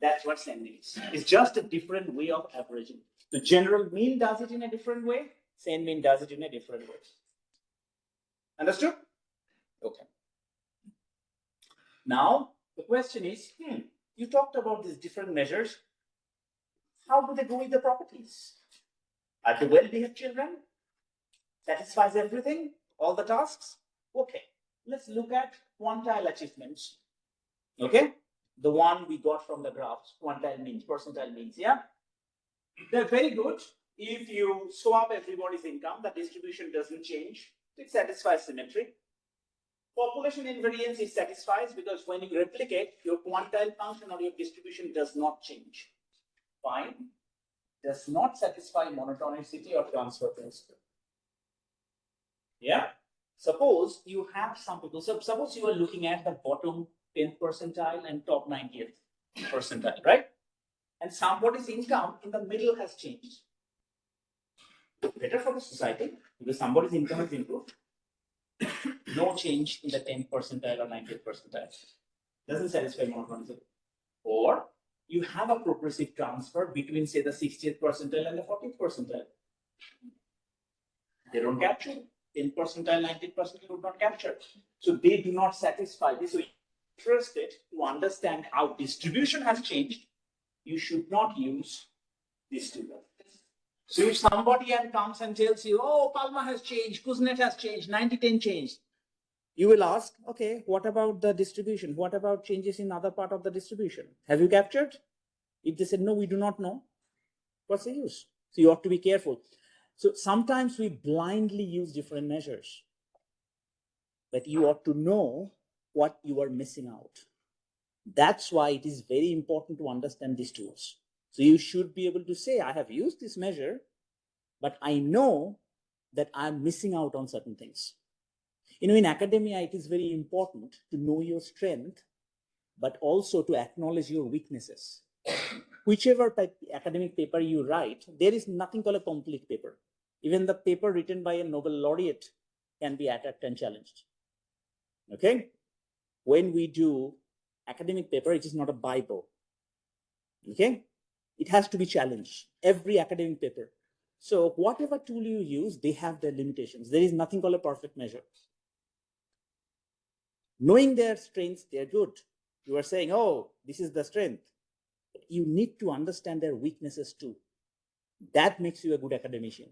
That's what same mean is. It's just a different way of averaging. The general mean does it in a different way. Same mean does it in a different way. Understood? Okay. Now, the question is, you talked about these different measures. How do they go with the properties? Are they well-behaved children? Satisfies everything? All the tasks? Okay. Let's look at quantile achievements. Okay? The one we got from the graphs, quantile means, percentile means, yeah? They're very good. If you swap everybody's income, the distribution doesn't change. It satisfies symmetry. Population invariance is satisfies because when you replicate, your quantile function or your distribution does not change. Fine. Does not satisfy monotonicity or transfer principle. Yeah? Suppose you have some people, so suppose you are looking at the bottom 10th percentile and top 90th percentile, right? And somebody's income in the middle has changed. Better for the society because somebody's income has improved. No change in the 10th percentile or 90th percentile. Doesn't satisfy monotonicity. Or you have a progressive transfer between, say, the 60th percentile and the 40th percentile. They don't capture. 10th percentile, 90th percentile would not capture. So they do not satisfy this. So interested to understand how distribution has changed, you should not use these two. So if somebody comes and tells you, oh, Palma has changed, Kuznets has changed, 90-10 changed, You will ask, okay, what about the distribution? What about changes in other part of the distribution? Have you captured? If they said, no, we do not know, what's the use? So you have to be careful. So sometimes we blindly use different measures, but you ought to know what you are missing out. That's why it is very important to understand these tools. So you should be able to say, I have used this measure, but I know that I'm missing out on certain things. You know, in academia, it is very important to know your strength, but also to acknowledge your weaknesses. Whichever academic paper you write, there is nothing called a complete paper. Even the paper written by a Nobel laureate can be attacked and challenged. Okay? When we do academic paper, it is not a Bible. Okay? It has to be challenged. Every academic paper. So whatever tool you use, they have their limitations. There is nothing called a perfect measure. Knowing their strengths, they're good. You are saying, oh, this is the strength. But you need to understand their weaknesses too. That makes you a good academician.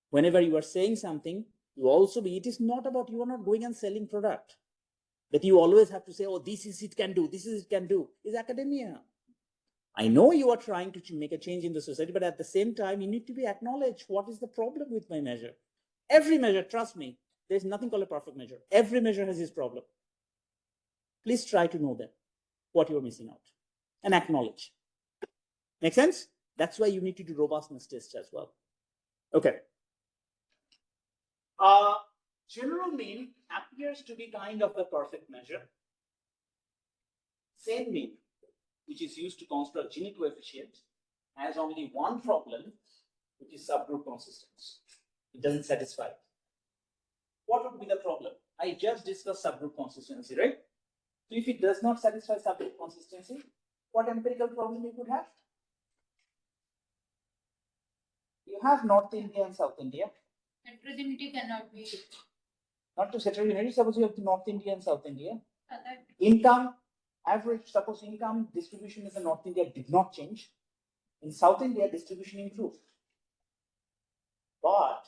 Whenever you are saying something, you also be, it is not about you are not going and selling product. That you always have to say, oh, this is it can do, this is it can do. Is academia. I know you are trying to make a change in the society, but at the same time, you need to be acknowledged what is the problem with my measure. Every measure, trust me, there's nothing called a perfect measure. Every measure has its problem. Please try to know them, what you're missing out, and acknowledge. Make sense? That's why you need to do robustness tests as well. Okay. General mean appears to be kind of the perfect measure. Same mean, which is used to construct Gini coefficient, has only one problem, which is subgroup consistency. It doesn't satisfy. What would be the problem? I just discussed subgroup consistency, right? So if it does not satisfy subgroup consistency, what empirical problem you could have? You have North India and South India. Heterogeneity cannot be. Not to heterogeneity, suppose you have North India and South India. Income, average, suppose income distribution in the North India did not change. In South India, distribution improved. But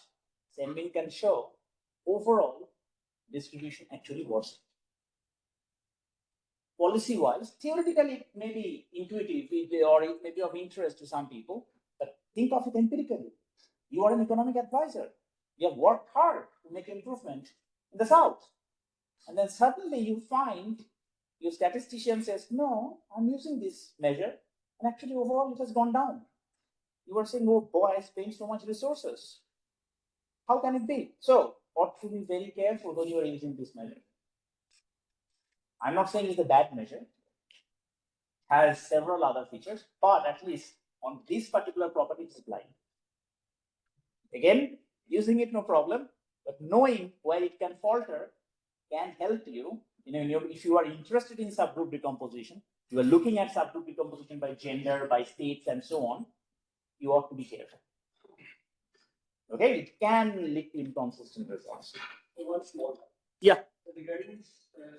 Sembin can show overall distribution actually worsened. Policy-wise, theoretically, it may be intuitive or it may be of interest to some people, but think of it empirically. You are an economic advisor. You have worked hard to make improvement in the South. And then suddenly you find your statistician says, no, I'm using this measure, and actually overall it has gone down. You are saying, oh boy, I spent so much resources. How can it be? So, ought to be very careful when you are using this measure. I'm not saying it's a bad measure. It has several other features, but at least on this particular property, it's blind. Again, using it, no problem, but knowing where it can falter can help you. If you are interested in subgroup decomposition, you are looking at subgroup decomposition by gender, by states, and so on, you ought to be careful. Okay, it can lead to inconsistent results. One small. Yeah. Regarding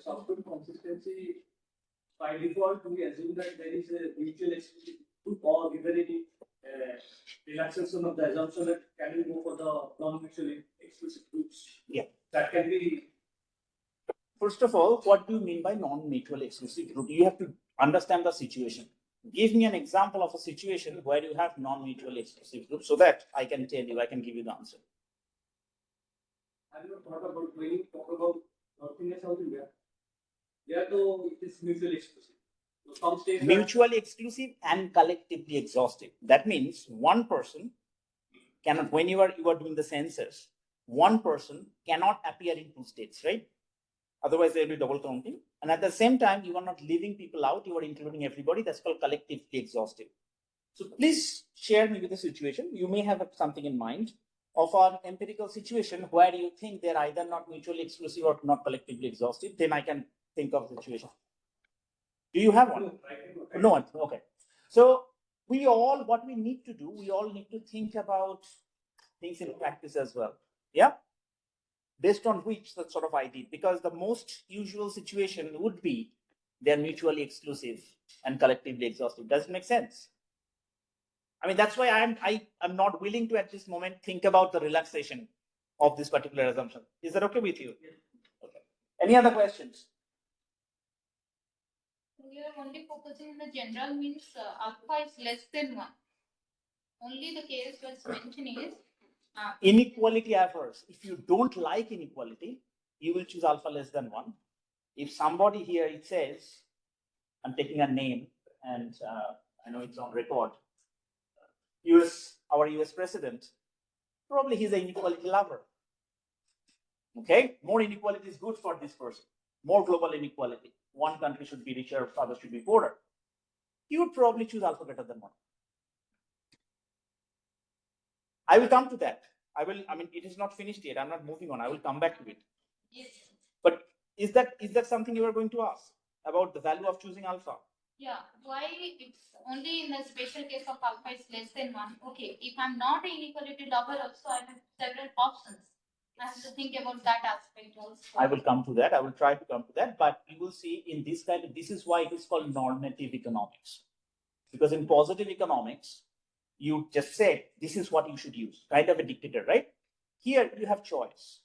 subgroup consistency, by default, we assume that there is a mutual exclusive group, or even any relaxation of the assumption that can we go for the non-mutually exclusive groups? Yeah. That can be. First of all, what do you mean by non-mutually exclusive group? You have to understand the situation. Give me an example of a situation where you have non-mutually exclusive group so that I can tell you, I can give you the answer. I never thought about when you talk about North India, South India. There, though, it is mutually exclusive. So some states mutually exclusive and collectively exhaustive. That means one person cannot, when you are doing the census, one person cannot appear in two states, right? Otherwise, there will be double counting. And at the same time, you are not leaving people out, you are including everybody. That's called collectively exhaustive. So please share me with the situation. You may have something in mind of an empirical situation where you think they're either not mutually exclusive or not collectively exhaustive. Then I can think of the situation. Do you have one? No one. Okay. So what we need to do, we all need to think about things in practice as well. Yeah. Based on which that sort of I did, because the most usual situation would be they're mutually exclusive and collectively exhaustive. Does it make sense? I mean, that's why I'm not willing to at this moment think about the relaxation of this particular assumption. Is that okay with you? Okay. Any other questions? We are only focusing on the general means alpha is less than 1. Only the case was mentioned is Inequality averse. If you don't like inequality, you will choose alpha less than 1. If somebody here, it says, I'm taking a name, and I know it's on record, our US president, probably he's an inequality lover. Okay, more inequality is good for this person. More global inequality. One country should be richer, others should be poorer. He would probably choose alpha greater than 1. I will come to that. I mean, it is not finished yet. I'm not moving on. I will come back to it. yes. But is that something you are going to ask about the value of choosing alpha? Yeah, why it's only in the special case of alpha is less than 1. Okay, if I'm not an inequality lover also, I have several options. I have to think about that aspect also. I will come to that. I will try to come to that. But you will see in this this is why it is called normative economics. Because in positive economics, you just say, this is what you should use, kind of a dictator, right? Here you have choice.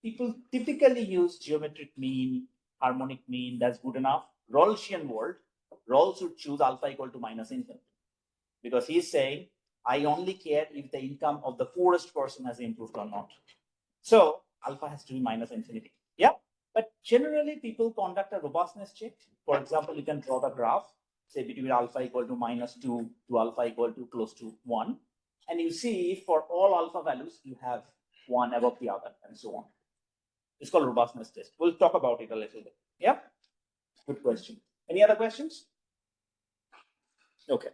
People typically use geometric mean, harmonic mean, that's good enough. Rawlsian world, Rawls would choose alpha equal to minus infinity. Because he's saying, I only care if the income of the poorest person has improved or not. So alpha has to be minus infinity. Yeah. But generally, people conduct a robustness check. For example, you can draw the graph, say between alpha equal to -2 to alpha equal to close to 1. And you see for all alpha values, you have one above the other and so on. It's called robustness test. We'll talk about it a little bit. Yeah. Good question. Any other questions? Okay.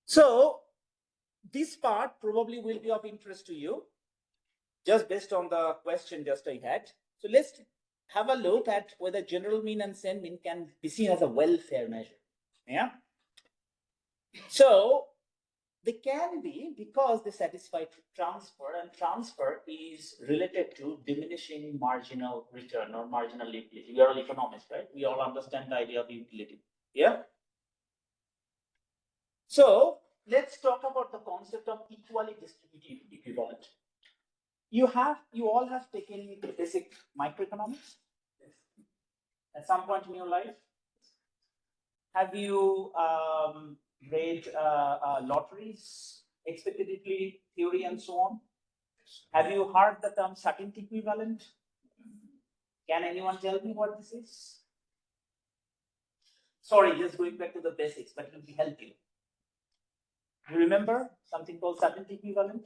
So this part probably will be of interest to you, just based on the question just I had. So let's have a look at whether general mean and cent mean can be seen as a welfare measure. Yeah. So they can be because they satisfy transfer, and transfer is related to diminishing marginal return or marginal utility. We are all economists, right? We all understand the idea of utility. Yeah. So let's talk about the concept of equally distributed equivalent. You all have taken basic microeconomics at some point in your life. Have you read lotteries, expected theory, and so on? Have you heard the term certainty equivalent? Can anyone tell me what this is? Sorry, just going back to the basics, but it will help you. You remember something called certainty equivalent?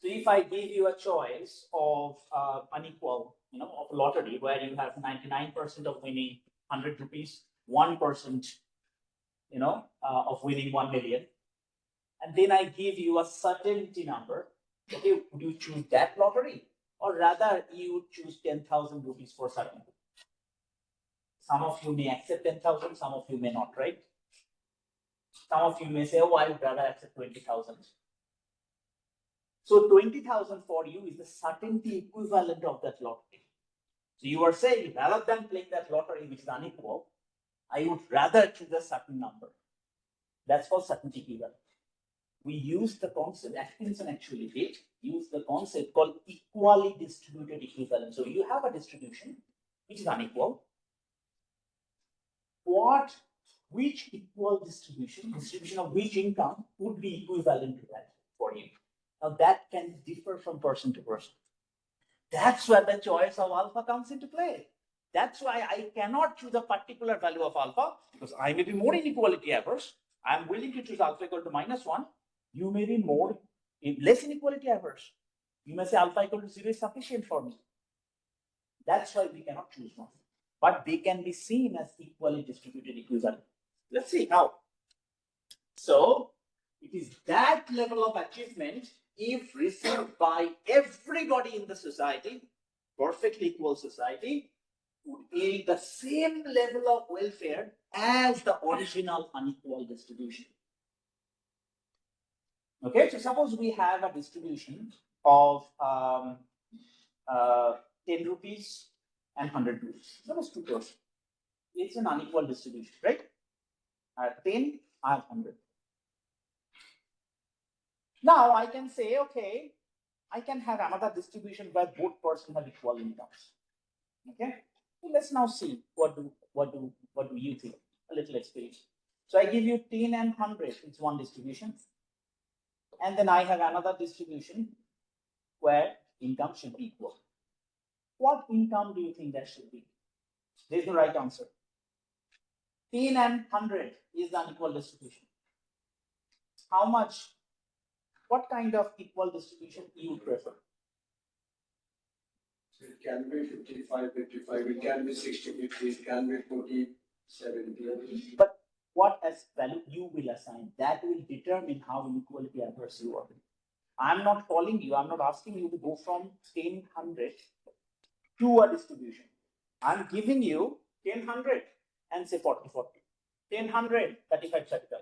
So if I give you a choice of unequal, of lottery where you have 99% of winning 100 rupees, 1%, of winning 1 million, and then I give you a certainty number, okay, would you choose that lottery? Or rather, you would choose 10,000 rupees for certainty. Some of you may accept 10,000, some of you may not, right? Some of you may say, oh, I would rather accept 20,000. So 20,000 for you is the certainty equivalent of that lottery. So you are saying, rather than playing that lottery, which is unequal, I would rather choose a certain number. That's called certainty equivalent. We use the concept, Atkinson actually did use the concept called equally distributed equivalent. So you have a distribution which is unequal. Which equal distribution of which income would be equivalent to that for you? Now that can differ from person to person. That's where the choice of alpha comes into play. That's why I cannot choose a particular value of alpha, because I may be more inequality averse. I'm willing to choose alpha equal to -1. You may be less inequality averse. You may say alpha equal to 0 is sufficient for me. That's why we cannot choose one. But they can be seen as equally distributed equivalent. Let's see how. So it is that level of achievement, if received by everybody in the society, perfectly equal society, would yield the same level of welfare as the original unequal distribution. Okay, so suppose we have a distribution of 10 rupees and 100 rupees. Suppose 2%. It's an unequal distribution, right? 10, I have 100. Now I can say, okay, I can have another distribution where both persons have equal incomes. Okay, so let's now see what do you think? A little experience. So I give you 10 and 100. It's one distribution, and then I have another distribution where income should be equal. What income do you think that should be? There is no right answer. 10 and 100 is the unequal distribution. How much? What kind of equal distribution you prefer? So it can be 55-55, it can be 60-50, it can be 40-70. But what as value you will assign, that will determine how inequality adverse you are. I'm not calling you, I'm not asking you to go from 10, 100 to a distribution. I'm giving you 10, 100 and say 40, 40. 10, 100, 35, 35.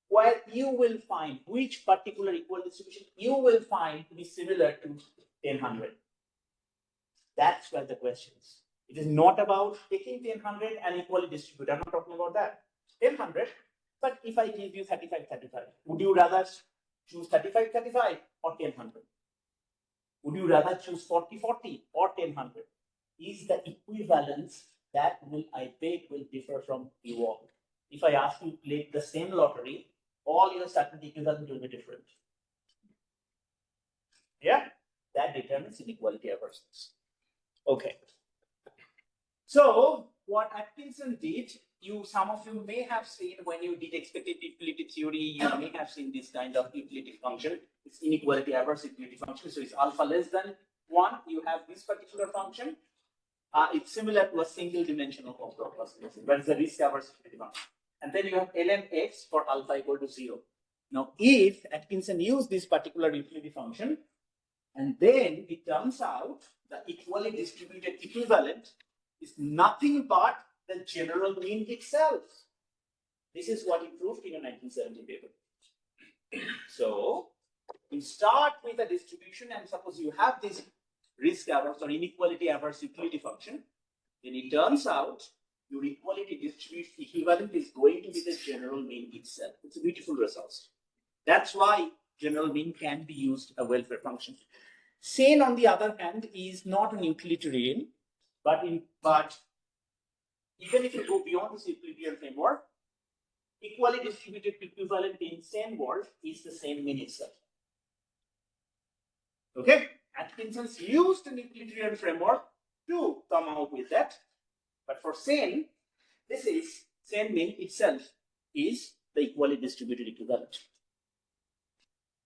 Where you will find which particular equal distribution you will find to be similar to 10, 100. That's where the question is. It is not about taking 10, 100 and equally distribute. I'm not talking about that. 10, 100, but if I give you 35, 35, would you rather choose 35, 35 or 10, 100? Would you rather choose 40, 40 or 10, 100? Is the equivalence that I beg will differ from you all. If I ask you to play the same lottery, all your certainty equivalent will be different. Yeah, that determines inequality averseness. Okay. So what Atkinson did, some of you may have seen when you did expected utility theory, you may have seen this kind of utility function. It's inequality averse utility function. So it's alpha less than 1. You have this particular function. It's similar to a single dimensional classification, but it's a risk averse utility function. And then you have ln x for alpha equal to 0. Now, if Atkinson used this particular utility function, and then it turns out the equally distributed equivalent is nothing but the general mean itself. This is what he proved in a 1970 paper. So you start with a distribution, and suppose you have this risk averse or inequality averse utility function, then it turns out your equality distribution equivalent is going to be the general mean itself. It's a beautiful result. That's why general mean can be used a welfare function. Sane, on the other hand, is not an utilitarian, but even if you go beyond this utilitarian framework, equally distributed equivalent in same world is the same mean itself. Okay, Atkinson's used an utilitarian framework to come out with that, but for sane, this is same mean itself is the equally distributed equivalent.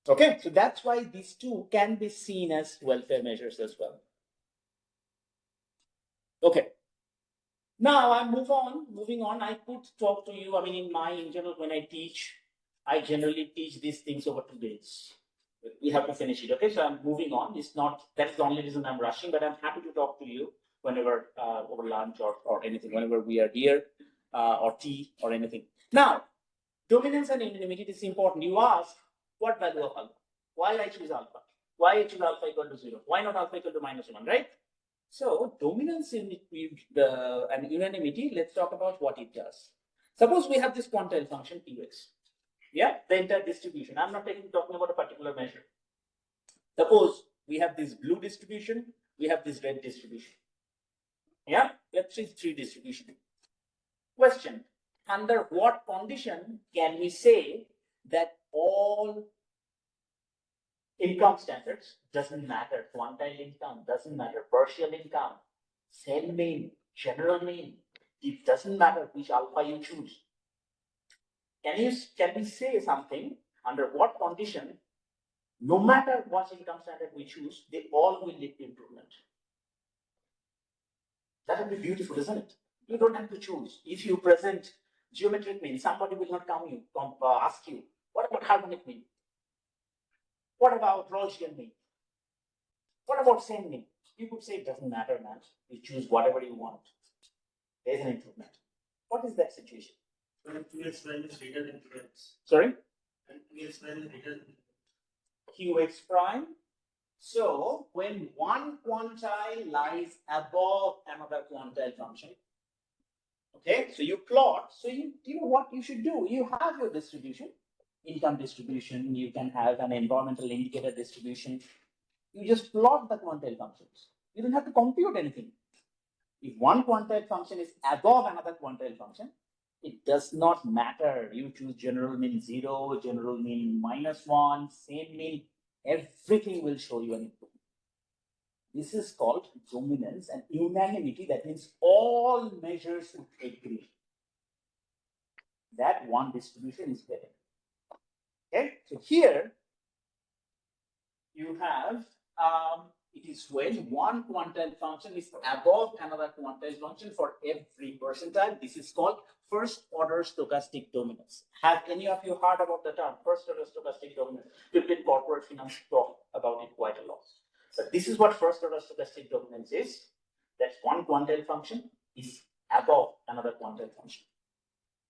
Okay, so that's why these two can be seen as welfare measures as well. Okay. Now I moving on, I could talk to you, in general, when I teach, I generally teach these things over 2 days. We have to finish it, okay? So I'm moving on. That's the only reason I'm rushing, but I'm happy to talk to you whenever, over lunch or anything, whenever we are here, or tea or anything. Now, dominance and unanimity is important. You ask, what value of alpha? Why I choose alpha? Why I choose alpha equal to 0? Why not alpha equal to -1, right? So dominance and unanimity, let's talk about what it does. Suppose we have this quantile function Qx. Yeah, the entire distribution. I'm not talking about a particular measure. Suppose we have this blue distribution, we have this red distribution. Yeah, let's see 3 distribution. Question: under what condition can we say that all income standards, doesn't matter, quantile income doesn't matter, partial income, same mean, general mean, it doesn't matter which alpha you choose. Can we say something under what condition, no matter what income standard we choose, they all will lead to improvement? That would be beautiful, isn't it? You don't have to choose. If you present geometric mean, somebody will not ask you, what about harmonic mean? What about Rollian mean? What about same mean? You could say it doesn't matter, man. You choose whatever you want. There's an improvement. What is that situation? When QX prime is greater than QX. Sorry? When QX prime is greater than QX prime. So when one quantile lies above another quantile function, okay, so you plot, so you know what you should do. You have your distribution, income distribution, you can have an environmental indicator distribution. You just plot the quantile functions. You don't have to compute anything. If one quantile function is above another quantile function, it does not matter. You choose general mean 0, general mean -1, same mean, everything will show you an improvement. This is called dominance and unanimity. That means all measures would agree that one distribution is better. Okay, so here you have it is when one quantile function is above another quantile function for every percentile. This is called first order stochastic dominance. Have any of you heard about the term first order stochastic dominance? People in corporate finance talk about it quite a lot. But this is what first order stochastic dominance is. That one quantile function is above another quantile function.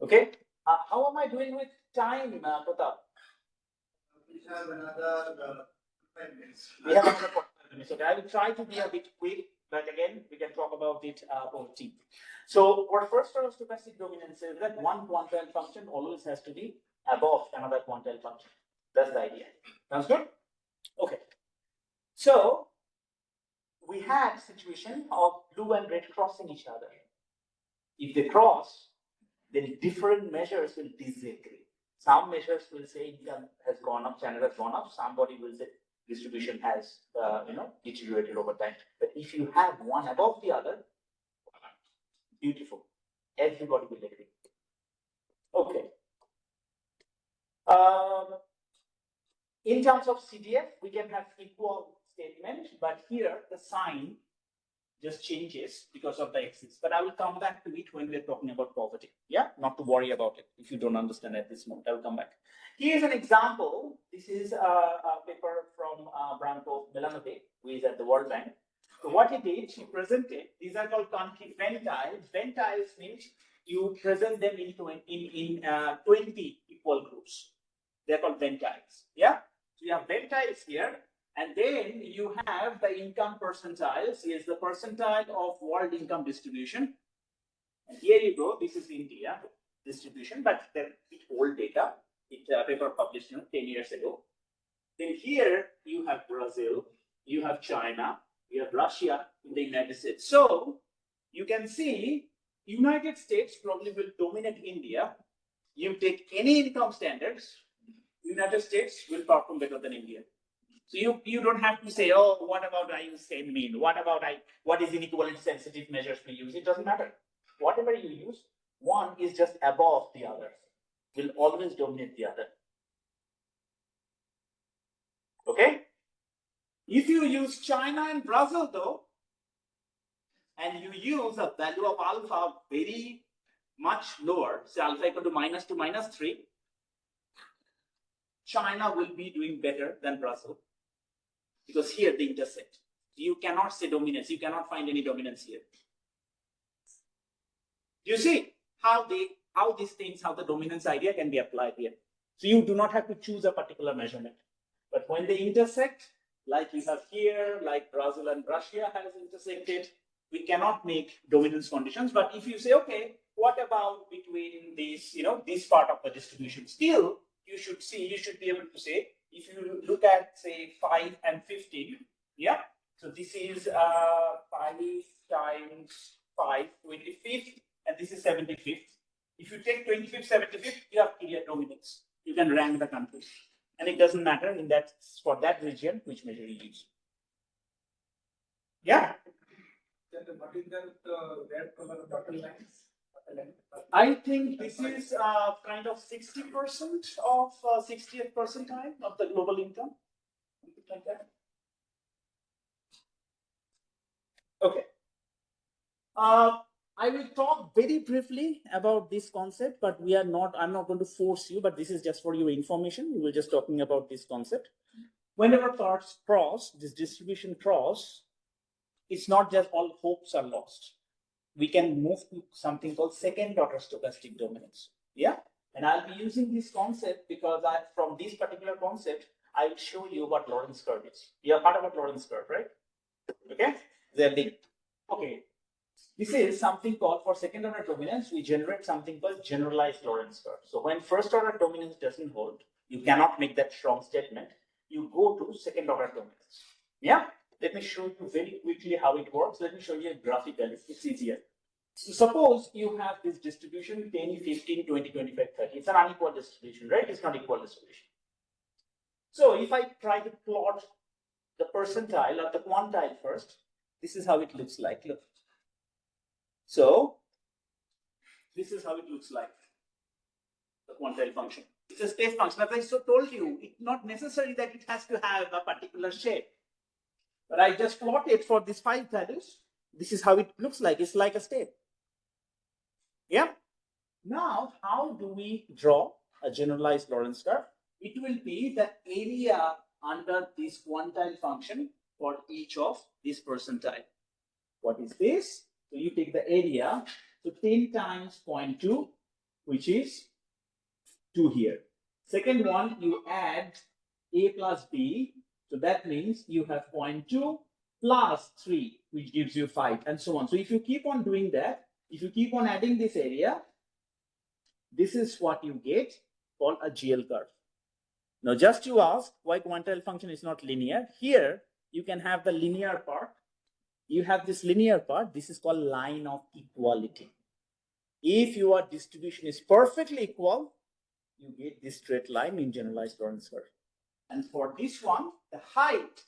Okay, how am I doing with time, Pratap? We have another 5 minutes. We have another 45 minutes. Okay, I will try to be a bit quick, but again, we can talk about it over team. So, our first order stochastic dominance is that one quantile function always has to be above another quantile function. That's the idea. Sounds good? Okay. So, we had a situation of blue and red crossing each other. If they cross, then different measures will disagree. Some measures will say income has gone up, channel has gone up. Somebody will say distribution has deteriorated over time. But if you have one above the other, beautiful. Everybody will agree. Okay. In terms of CDF, we can have equal statement, but here the sign just changes because of the axis. But I will come back to it when we're talking about poverty. Yeah, not to worry about it if you don't understand at this moment. I will come back. Here's an example. This is a paper from Branko Milanovic, who is at the World Bank. So what he did, he presented, these are called concave ventiles. Ventiles means you present them in 20 equal groups. They're called ventiles. Yeah, so you have ventiles here. And then you have the income percentiles. Here's the percentile of world income distribution. And here you go. This is India distribution, but they're old data. It's a paper published 10 years ago. Then here you have Brazil, you have China, you have Russia in the United States. So you can see United States probably will dominate India. You take any income standards, United States will perform better than India. So you don't have to say, oh, what about I use same mean? What is inequality sensitive measures we use? It doesn't matter. Whatever you use, one is just above the other. Will always dominate the other. Okay? If you use China and Brazil though, and you use a value of alpha very much lower, say alpha equal to -2, -3, China will be doing better than Brazil. Because here they intersect. You cannot say dominance. You cannot find any dominance here. You see how these things, how the dominance idea can be applied here. So you do not have to choose a particular measurement. But when they intersect, like you have here, like Brazil and Russia has intersected, we cannot make dominance conditions. But if you say, okay, what about between these, this part of the distribution? Still, you should be able to say, if you look at say 5 and 15, yeah. So this is 5 times 5, 25th, and this is 75th. If you take 25th, 75th, you have clear dominance. You can rank the countries, and it doesn't matter in that for that region which measure you use. Yeah. What is the red color dotted lines? I think this is kind of 60% of 60th percentile of the global income. Something like that. Okay. I will talk very briefly about this concept, but I'm not going to force you, but this is just for your information. We were just talking about this concept. Whenever parts cross, this distribution cross, it's not just all hopes are lost. We can move to something called second order stochastic dominance. Yeah. And I'll be using this concept because from this particular concept, I will show you what Lorentz curve is. You have heard about Lorentz curve, right? Okay. They're linked. Okay. This is something called, for second order dominance, we generate something called generalized Lorentz curve. So when first order dominance doesn't hold, You cannot make that strong statement. You go to second order dominance. Yeah, let me show you very quickly how it works. Let me show you graphically. It's easier. So suppose you have this distribution 10, 15, 20, 25, 30. It's an unequal distribution, right? It's not equal distribution. So if I try to plot the percentile or the quantile first, this is how it looks like. Look. So this is how it looks like. The quantile function. It's a space function. As I so told you, it's not necessary that it has to have a particular shape. But I just plotted for these 5 values. This is how it looks like. It's like a state. Yeah. Now, how do we draw a generalized Lorentz curve? It will be the area under this quantile function for each of these percentile. What is this? So you take the area. So 10 times 0.2, which is 2 here. Second one, you add a plus b. So that means you have 0.2 plus 3, which gives you 5, and so on. So if you keep on doing that, if you keep on adding this area, this is what you get called a GL curve. Now, just you ask why quantile function is not linear. Here, you can have the linear part. You have this linear part. This is called line of equality. If your distribution is perfectly equal, you get this straight line in generalized Lorentz curve. And for this one, the height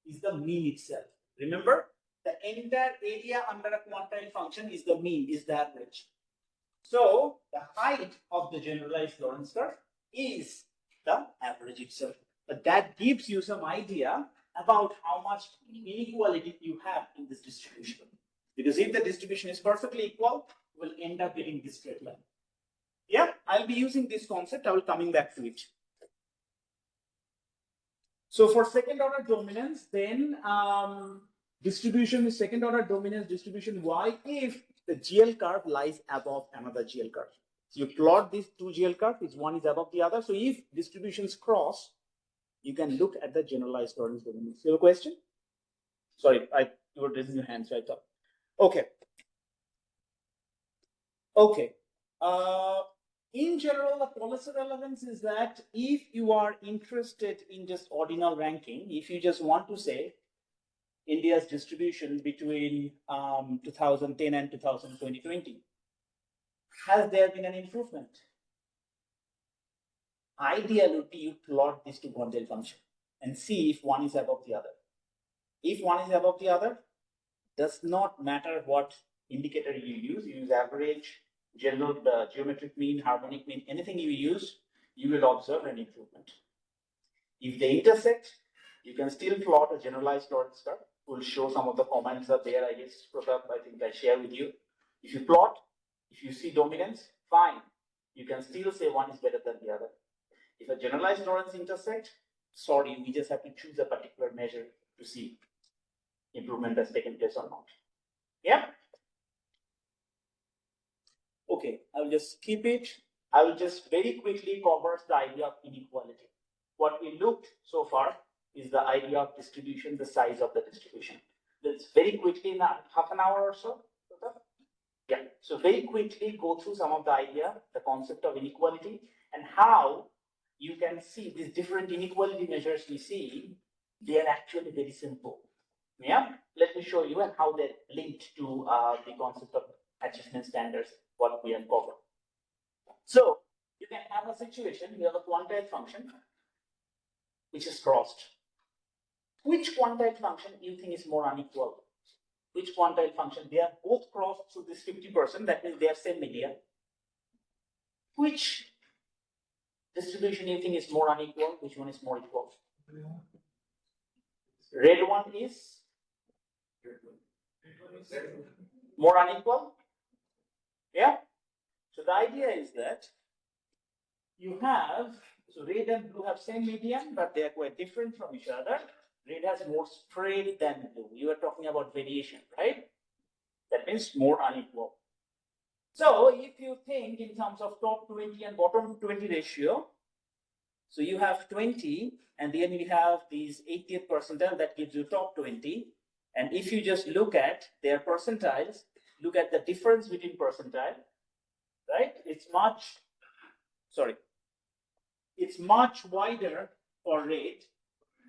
is the mean itself. Remember, the entire area under a quantile function is the mean, is the average. So the height of the generalized Lorentz curve is the average itself. But that gives you some idea about how much inequality you have in this distribution. Because if the distribution is perfectly equal, we'll end up getting this straight line. Yeah, I'll be using this concept. I will coming back to it. So for second order dominance, then distribution is second order dominance distribution Y if the GL curve lies above another GL curve. So you plot these 2 GL curves, one is above the other. So if distributions cross, you can look at the generalized Lorentz dominance. You have a question? Sorry, you were raising your hand, so I thought. Okay. Okay. In general, the policy relevance is that if you are interested in just ordinal ranking, if you just want to say India's distribution between 2010 and 2020, has there been an improvement? Ideal would be you plot these 2 quantile function and see if one is above the other. If one is above the other, does not matter what indicator you use average, general, geometric mean, harmonic mean, anything you use, you will observe an improvement. If they intersect, you can still plot a generalized Lorentz curve. We'll show some of the comments are there, I guess, I think I share with you. If you plot, if you see dominance, fine. You can still say one is better than the other. If a generalized Lorentz intersect, sorry, we just have to choose a particular measure to see improvement has taken place or not. Yeah? Okay, I will just keep it. I will just very quickly cover the idea of inequality. What we looked so far is the idea of distribution, the size of the distribution. Let's very quickly in half an hour or so. Yeah, so very quickly go through some of the idea, the concept of inequality, and how you can see these different inequality measures we see, they are actually very simple. Yeah, let me show you and how they're linked to the concept of achievement standards, what we have covered. So you can have a situation, you have a quantile function which is crossed. Which quantile function you think is more unequal? Which quantile function? They are both crossed through this 50%, that means they have same median. Which distribution you think is more unequal? Which one is more equal? Red one is more unequal? Yeah? So the idea is that you have, so red and blue have same median, but they are quite different from each other. Red has more spread than blue. You are talking about variation, right? That means more unequal. So if you think in terms of top 20 and bottom 20 ratio, so you have 20, and then you have these 80th percentile that gives you top 20. And if you just look at their percentiles, look at the difference between percentile, right? It's much, sorry. It's much wider for rate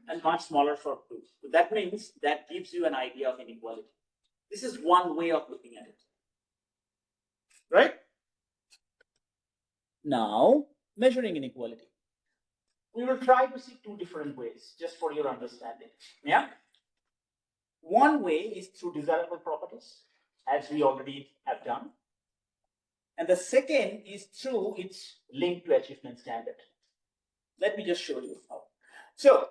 and much smaller for two. So that means that gives you an idea of inequality. This is one way of looking at it. Right? Now, measuring inequality. We will try to see two different ways, just for your understanding. Yeah? One way is through desirable properties, as we already have done. And the second is through its link to achievement standard. Let me just show you how. So,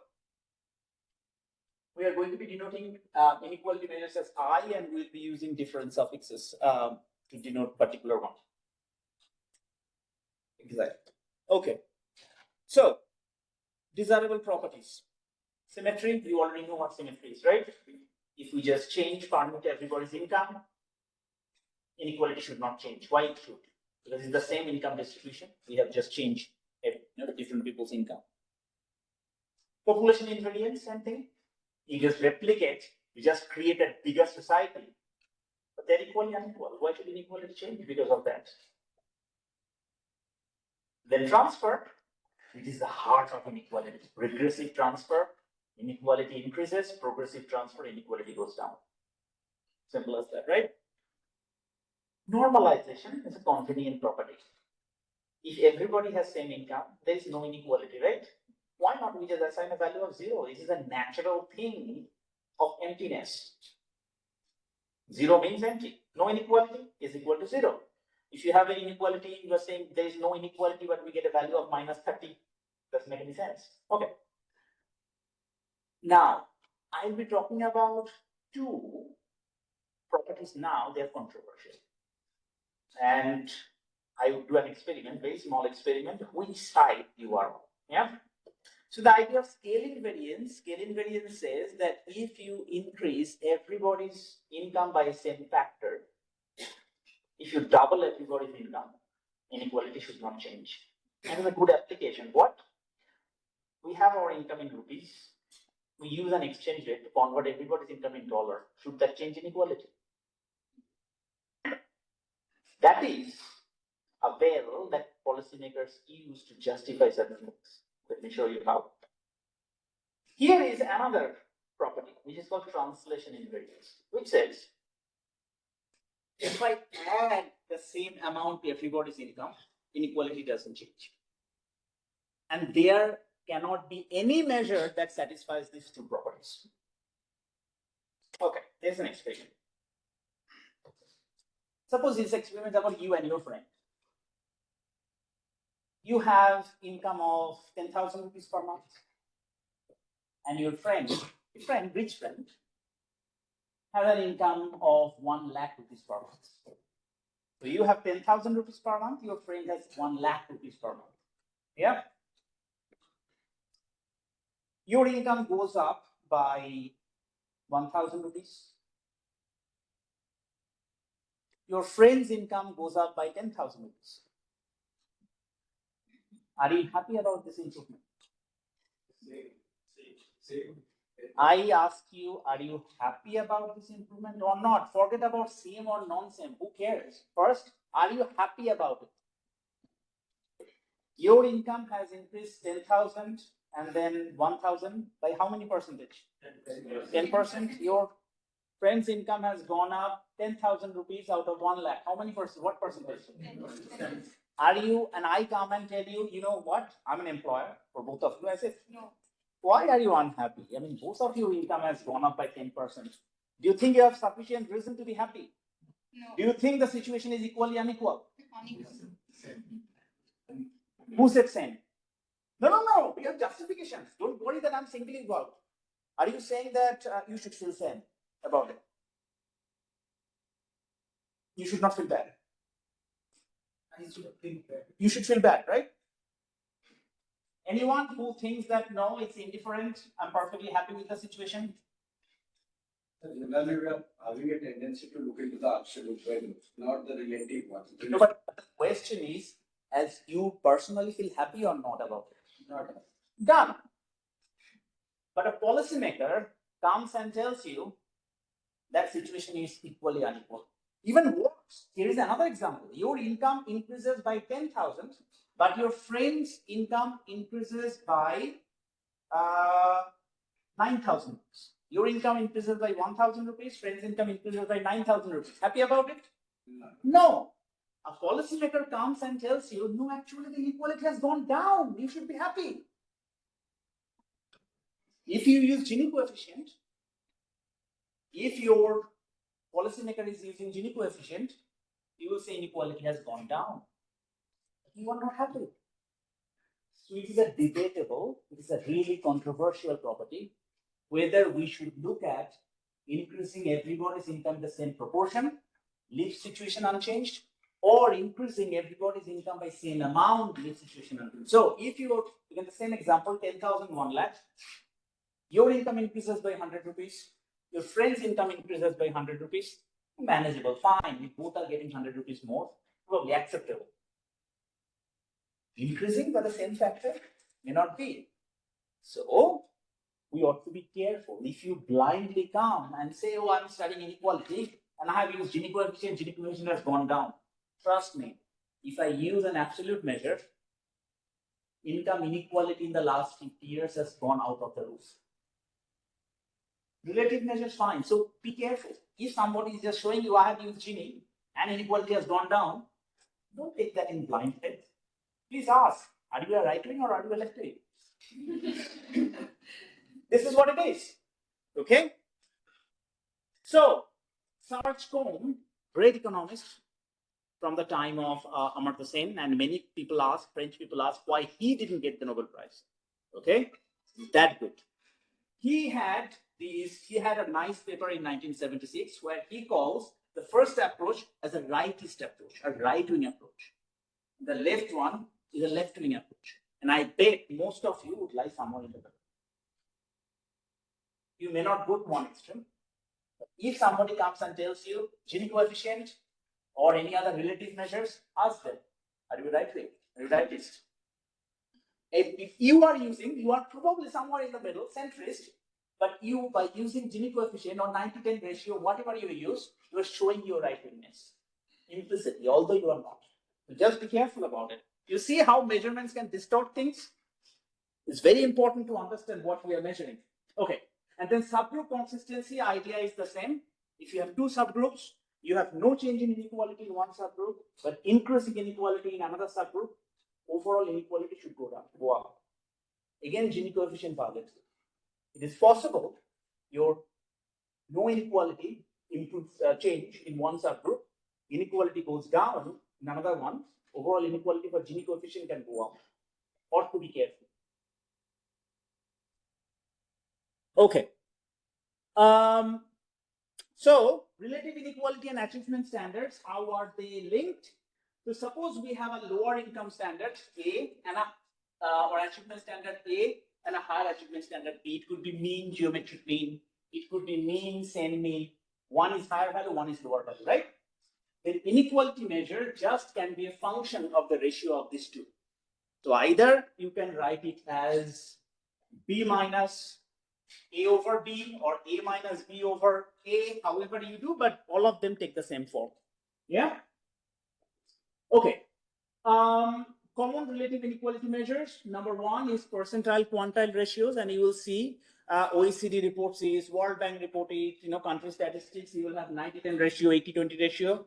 we are going to be denoting inequality measures as I, and we'll be using different suffixes to denote particular one. Exactly. Okay. So, desirable properties. Symmetry, you already know what symmetry is, right? If we just change permit everybody's income, inequality should not change. Why it should? Because it's the same income distribution. We have just changed different people's income. Population invariance, same thing. You just replicate, you just create a bigger society. But they're equally unequal. Why should inequality change? Because of that. Then transfer, it is the heart of inequality. Regressive transfer, inequality increases. Progressive transfer, inequality goes down. Simple as that, right? Normalization is a convenient property. If everybody has same income, there is no inequality, right? Why not we just assign a value of 0? This is a natural thing of emptiness. 0 means empty. No inequality is equal to 0. If you have an inequality, you are saying there is no inequality, but we get a value of minus 30. Doesn't make any sense. Okay. Now, I'll be talking about two properties now. They're controversial. And I would do an experiment, very small experiment, which side you are on. Yeah. So the idea of scale invariance says that if you increase everybody's income by the same factor, if you double everybody's income, inequality should not change. That is a good application. What? We have our income in rupees. We use an exchange rate to convert everybody's income in dollar. Should that change inequality? That is a veil that policymakers use to justify certain things. Let me show you how. Here is another property, which is called translation invariance, which says if I add the same amount to everybody's income, inequality doesn't change. And there cannot be any measure that satisfies these two properties. Okay, there's an experiment. Suppose this experiment is about you and your friend. You have income of 10,000 rupees per month. And your friend, rich friend, has an income of 1 lakh rupees per month. So you have 10,000 rupees per month, your friend has 1 lakh rupees per month. Yeah? Your income goes up by 1,000 rupees. Your friend's income goes up by 10,000 rupees. Are you happy about this improvement? I ask you, are you happy about this improvement or not? Forget about same or non-same. Who cares? First, are you happy about it? Your income has increased 10,000 and then 1,000 by how many percentage? 10%. Your friend's income has gone up 10,000 rupees out of 1 lakh. How many percent? What percentage? 10%. Are you, and I come and tell you, you know what? I'm an employer for both of you. I say, no. Why are you unhappy? I mean, both of your income has gone up by 10%. Do you think you have sufficient reason to be happy? No. Do you think the situation is equally unequal? Unequal. Who said same? No. We have justifications. Don't worry that I'm singling you out. Are you saying that you should feel same about it? You should not feel bad. You should feel bad, right? Anyone who thinks that no, it's indifferent, I'm perfectly happy with the situation? Generally, we are having a tendency to look into the absolute value, not the relative one. No, but the question is, as you personally feel happy or not about it? Not Done. But a policymaker comes and tells you that situation is equally unequal. Even worse. here is another example. Your income increases by 10,000, but your friend's income increases by 9,000. Your income increases by 1,000 rupees, friend's income increases by 9,000 rupees. Happy about it? No. A policymaker comes and tells you, no, actually the inequality has gone down. You should be happy. If you use Gini coefficient, if your policymaker is using Gini coefficient, you will say inequality has gone down. You are not happy. So it is a debatable, it is a really controversial property, whether we should look at increasing everybody's income the same proportion, leave situation unchanged, or increasing everybody's income by same amount, leave situation unchanged. So if you in the same example, 10,000, 1 lakh, your income increases by 100 rupees, your friend's income increases by 100 rupees, manageable, fine. We both are getting 100 rupees more, probably acceptable. Increasing by the same factor may not be. So we ought to be careful. If you blindly come and say, oh, I'm studying inequality and I have used Gini coefficient has gone down. Trust me, if I use an absolute measure, income inequality in the last 50 years has gone out of the roof. Relative measures, fine. So be careful. If somebody is just showing you I have used Gini and inequality has gone down, don't take that in blind faith. Please ask, are you a right wing or are you a left wing? This is what it is. Okay? So, Sarge Cohn, great economist from the time of Amartya Sen, and many people ask, French people ask, why he didn't get the Nobel Prize. Okay? That good. He had a nice paper in 1976 where he calls the first approach as a rightist approach, a right-wing approach. The left one is a left-wing approach. And I bet most of you would lie somewhere in the middle. You may not go to one extreme. But if somebody comes and tells you Gini coefficient or any other relative measures, ask them, are you right-wing? Are you rightist? If you are probably somewhere in the middle, centrist, but you, by using Gini coefficient or 9:10 ratio, whatever you use, you are showing your right-wingness implicitly, although you are not. So just be careful about it. You see how measurements can distort things? It's very important to understand what we are measuring. Okay, and then subgroup consistency idea is the same. If you have two subgroups, you have no change in inequality in one subgroup, but increasing inequality in another subgroup, overall inequality should go down, go up. Again, Gini coefficient violates it. It is possible your no inequality improves change in one subgroup, inequality goes down in another one, overall inequality for Gini coefficient can go up. Ought to be careful. Okay. So relative inequality and achievement standards, how are they linked? So suppose we have a lower income standard A and or achievement standard A and a higher achievement standard B. It could be mean, geometric mean. It could be mean, same mean. One is higher value, one is lower value, right? The inequality measure just can be a function of the ratio of these two. So either you can write it as B minus A over B or A minus B over A, however you do, but all of them take the same form. Yeah? Okay. Common relative inequality measures. Number one is percentile quantile ratios, and you will see OECD reports is, World Bank report is, country statistics, you will have 90-10 ratio, 80-20 ratio.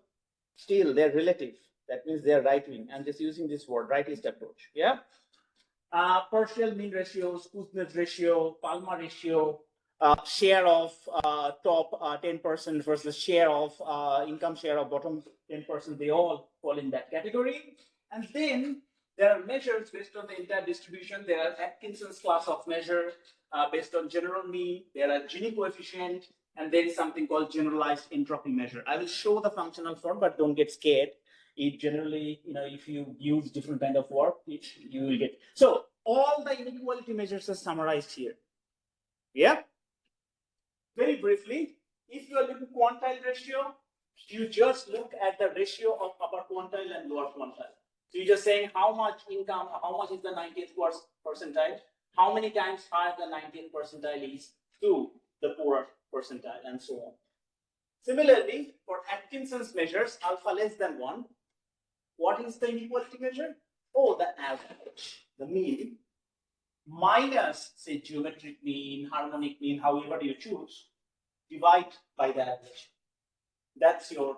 Still, they're relative. That means they're right-wing. I'm just using this word, rightist approach. Yeah? Partial mean ratios, Kuznets ratio, Palma ratio, share of top 10% versus share of income share of bottom 10%, they all fall in that category. And then there are measures based on the entire distribution. There are Atkinson's class of measure based on general mean. There are Gini coefficient, and there is something called generalized entropy measure. I will show the functional form, but don't get scared. It generally, if you use different kind of work, you will get. So all the inequality measures are summarized here. Yeah. Very briefly, if you are looking quantile ratio, you just look at the ratio of upper quantile and lower quantile. So you're just saying how much income, how much is the 90th percentile, how many times higher the 90th percentile is to the poorer percentile, and so on. Similarly, for Atkinson's measures, alpha less than 1, what is the inequality measure? Oh, the average, the mean, minus, say, geometric mean, harmonic mean, however you choose, divide by the average. That's your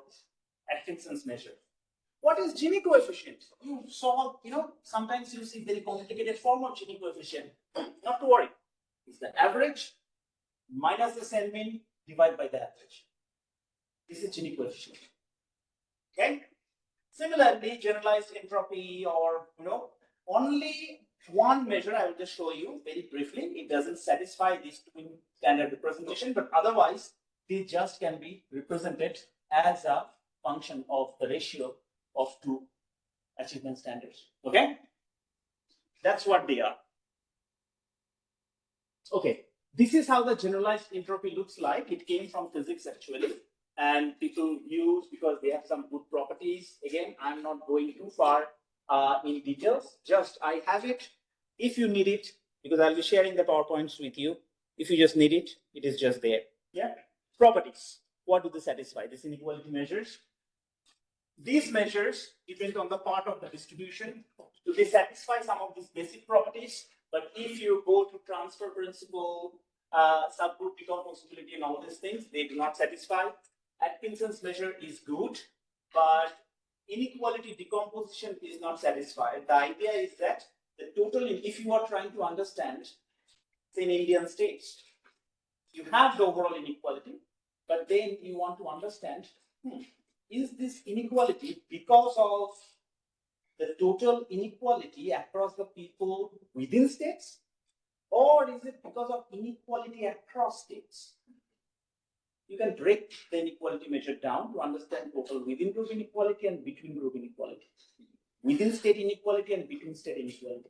Atkinson's measure. What is Gini coefficient? You saw, sometimes you see very complicated form of Gini coefficient. Not to worry. It's the average minus the same mean divided by the average. This is Gini coefficient. Okay. Similarly, generalized entropy, or only one measure I will just show you very briefly. It doesn't satisfy this twin standard representation, but otherwise they just can be represented as a function of the ratio of two achievement standards. Okay, that's what they are. Okay, this is how the generalized entropy looks like. It came from physics actually, and people use because they have some good properties. Again, I'm not going too far in details. Just I have it. If you need it, because I'll be sharing the PowerPoints with you. If you just need it, it is just there. Yeah. Properties. What do they satisfy? These inequality measures. These measures depend on the part of the distribution. Do they satisfy some of these basic properties? But if you go to transfer principle, subgroup decomposability, and all these things, they do not satisfy. Atkinson's measure is good, but inequality decomposition is not satisfied. The idea is that the total, if you are trying to understand, say in Indian states, you have the overall inequality, but then you want to understand, is this inequality because of the total inequality across the people within states, or is it because of inequality across states? You can break the inequality measure down to understand total within group inequality and between group inequality, within state inequality and between state inequality.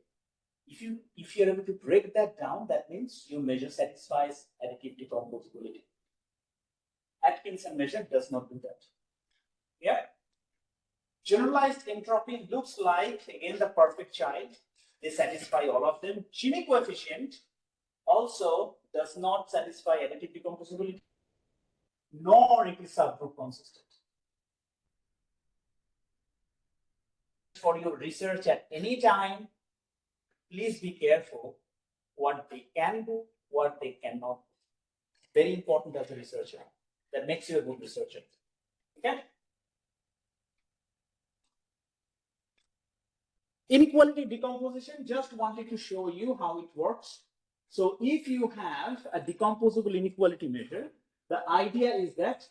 If you're able to break that down, that means your measure satisfies additive decomposability. Atkinson measure does not do that. Yeah. Generalized entropy looks like, again, the perfect child. They satisfy all of them. Gini coefficient also does not satisfy additive decomposability, nor it is subgroup consistent. For your research at any time, please be careful what they can do, what they cannot do. Very important as a researcher. That makes you a good researcher. Okay? Inequality decomposition, just wanted to show you how it works. So if you have a decomposable inequality measure, the idea is that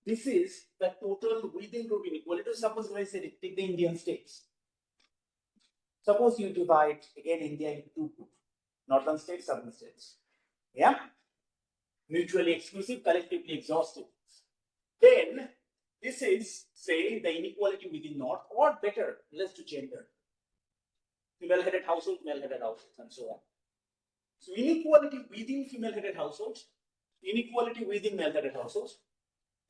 this is the total within group inequality. Suppose I said, take the Indian states. Suppose you divide, again, India into two groups, northern states, southern states. Yeah? Mutually exclusive, collectively exhaustive. Then this is, say, the inequality within north, or better, let's do gender. Female-headed household, male-headed households, and so on. So inequality within female-headed households, inequality within male-headed households.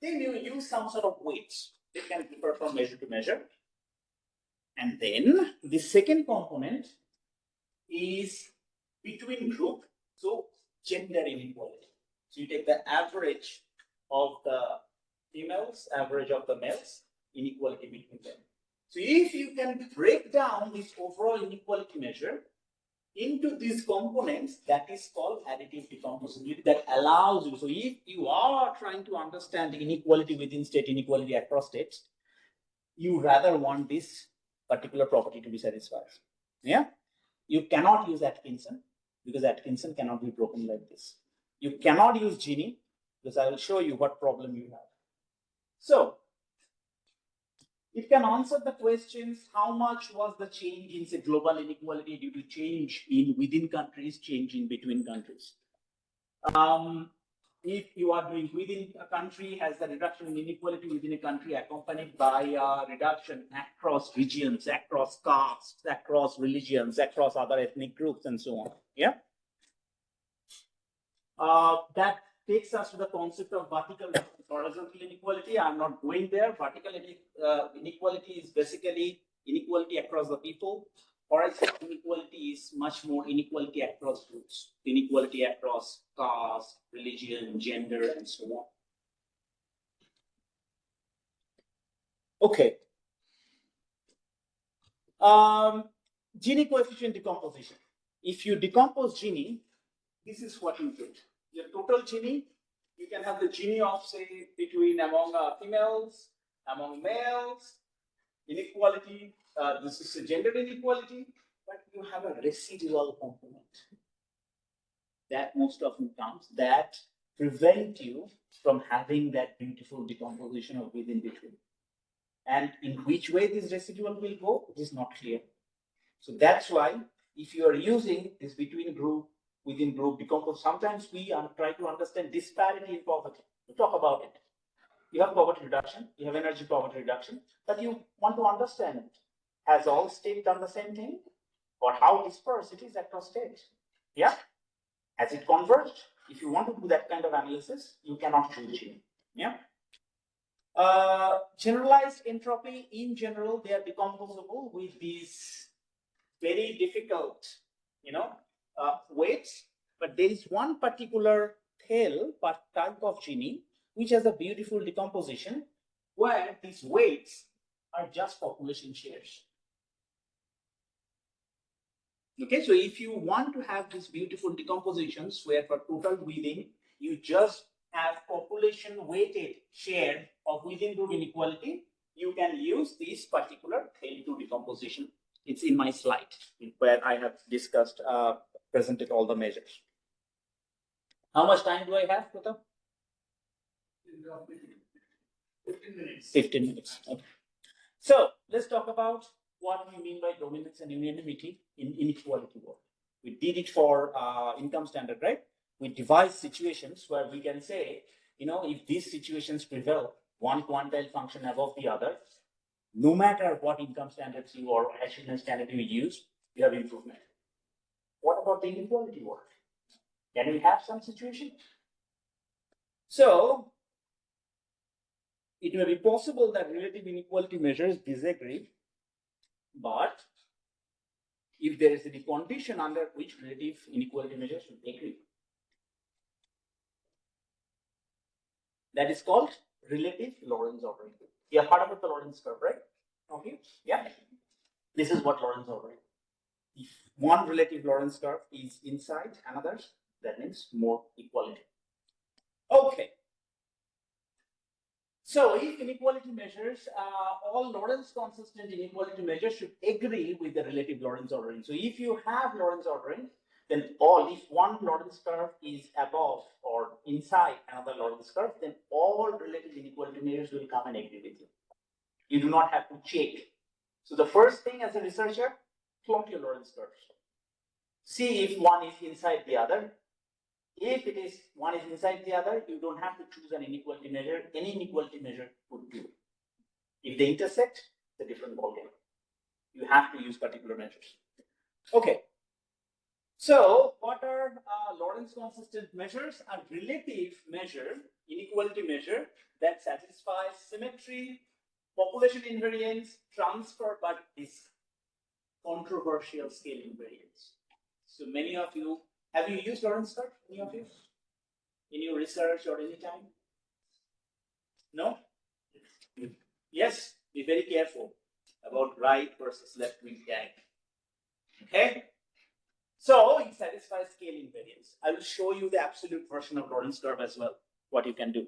Then you use some sort of weights. They can differ from measure to measure. And then the second component is between group, so gender inequality. So you take the average of the females, average of the males, inequality between them. So if you can break down this overall inequality measure into these components, that is called additive decomposability, that allows you. So if you are trying to understand inequality within state, inequality across states, you rather want this particular property to be satisfied. Yeah, you cannot use Atkinson because Atkinson cannot be broken like this. You cannot use Gini because I will show you what problem you have. So it can answer the questions: how much was the change in, say, global inequality due to change in within countries, change in between countries? If you are doing within a country, has the reduction in inequality within a country accompanied by a reduction across regions, across castes, across religions, across other ethnic groups, and so on. Yeah. That takes us to the concept of vertical versus horizontal inequality. I'm not going there. Vertical inequality is basically inequality across the people. Horizontal inequality is much more inequality across groups, inequality across caste, religion, gender, and so on. Okay. Gini coefficient decomposition. If you decompose Gini, this is what you get. Your total Gini, you can have the Gini of, say, between among females, among males, inequality. This is a gender inequality, but you have a residual component that most often comes that prevent you from having that beautiful decomposition of within between. And in which way this residual will go, it is not clear. So that's why if you are using this between group, within group decompose, sometimes we try to understand disparity in poverty. We talk about it. You have poverty reduction, you have energy poverty reduction, but you want to understand it. Has all states done the same thing? Or how dispersed it is across states? Yeah? Has it converged? If you want to do that kind of analysis, you cannot choose Gini. Yeah? Generalized entropy, in general, they are decomposable with these very difficult, weights. But there is one particular tail type of Gini which has a beautiful decomposition where these weights are just population shares. Okay, so if you want to have these beautiful decompositions where for total within, you just have population weighted share of within group inequality, you can use this particular tail-2 decomposition. It's in my slide where I have discussed, presented all the measures. How much time do I have, Pratap? 15 minutes. 15 minutes. Okay. So let's talk about what we mean by dominance and unanimity in inequality work. We did it for income standard, right? We devise situations where we can say, if these situations prevail, one quantile function above the other, no matter what income standards you or achievement standard you use, you have improvement. What about the inequality work? Can we have some situation? So it may be possible that relative inequality measures disagree, but if there is any condition under which relative inequality measures should agree, that is called relative Lorentz ordering. You have heard about the Lorentz curve, right? Okay, yeah. This is what Lorentz ordering. If one relative Lorentz curve is inside another, that means more equality. Okay. So if inequality measures, all Lorentz consistent inequality measures should agree with the relative Lorentz ordering. So if you have Lorentz ordering, then if one Lorentz curve is above or inside another Lorentz curve, then all relative inequality measures will come and agree with you. You do not have to check. So the first thing as a researcher, plot your Lorentz curves. See if one is inside the other. If it is one is inside the other, you don't have to choose an inequality measure. Any inequality measure would do. If they intersect, it's a different ballgame. You have to use particular measures. Okay. So what are Lorentz consistent measures? A relative measure, inequality measure that satisfies symmetry, population invariance, transfer, but this controversial scale invariance. So many of you, have you used Lorentz curve? Any of you? In your research or any time? No? Yes, be very careful about right versus left wing gang. Okay? So it satisfies scale invariance. I will show you the absolute version of Lorentz curve as well, what you can do.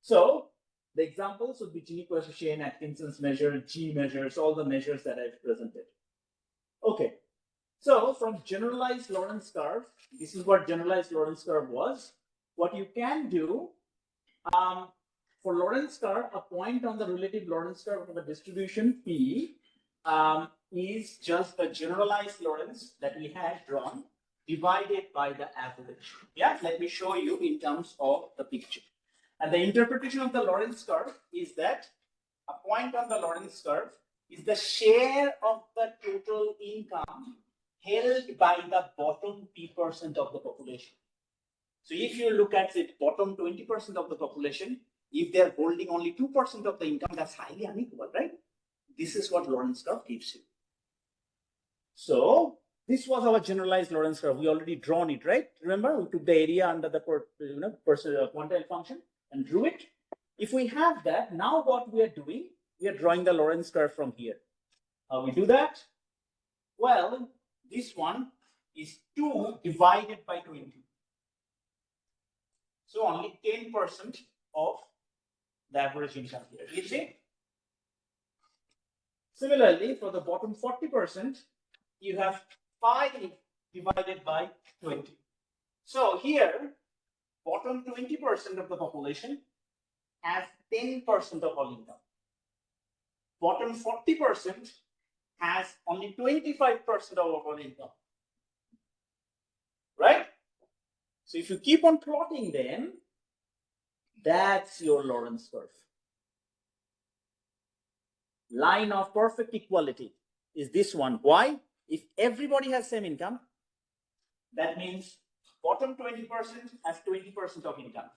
So the examples would be Gini coefficient, Atkinson's measure, G measures, all the measures that I've presented. Okay. So from generalized Lorentz curve, this is what generalized Lorentz curve was. What you can do, for Lorentz curve, a point on the relative Lorentz curve of a distribution P is just the generalized Lorentz that we had drawn divided by the average. Yeah, let me show you in terms of the picture. And the interpretation of the Lorentz curve is that a point on the Lorentz curve is the share of the total income held by the bottom P% of the population. So if you look at the bottom 20% of the population, if they're holding only 2% of the income, that's highly unequal, right? This is what Lorentz curve gives you. So this was our generalized Lorentz curve. We already drawn it, right? Remember, we took the area under the quantile function and drew it. If we have that, now what we are doing, we are drawing the Lorentz curve from here. How we do that? Well, this one is 2 divided by 20. So only 10% of the average income here. You see? Similarly, for the bottom 40%, you have 5 divided by 20. So here, bottom 20% of the population has 10% of all income. Bottom 40% has only 25% of all income. Right? So if you keep on plotting them, that's your Lorentz curve. Line of perfect equality is this one. Why? If everybody has same income, that means bottom 20% has 20% of income.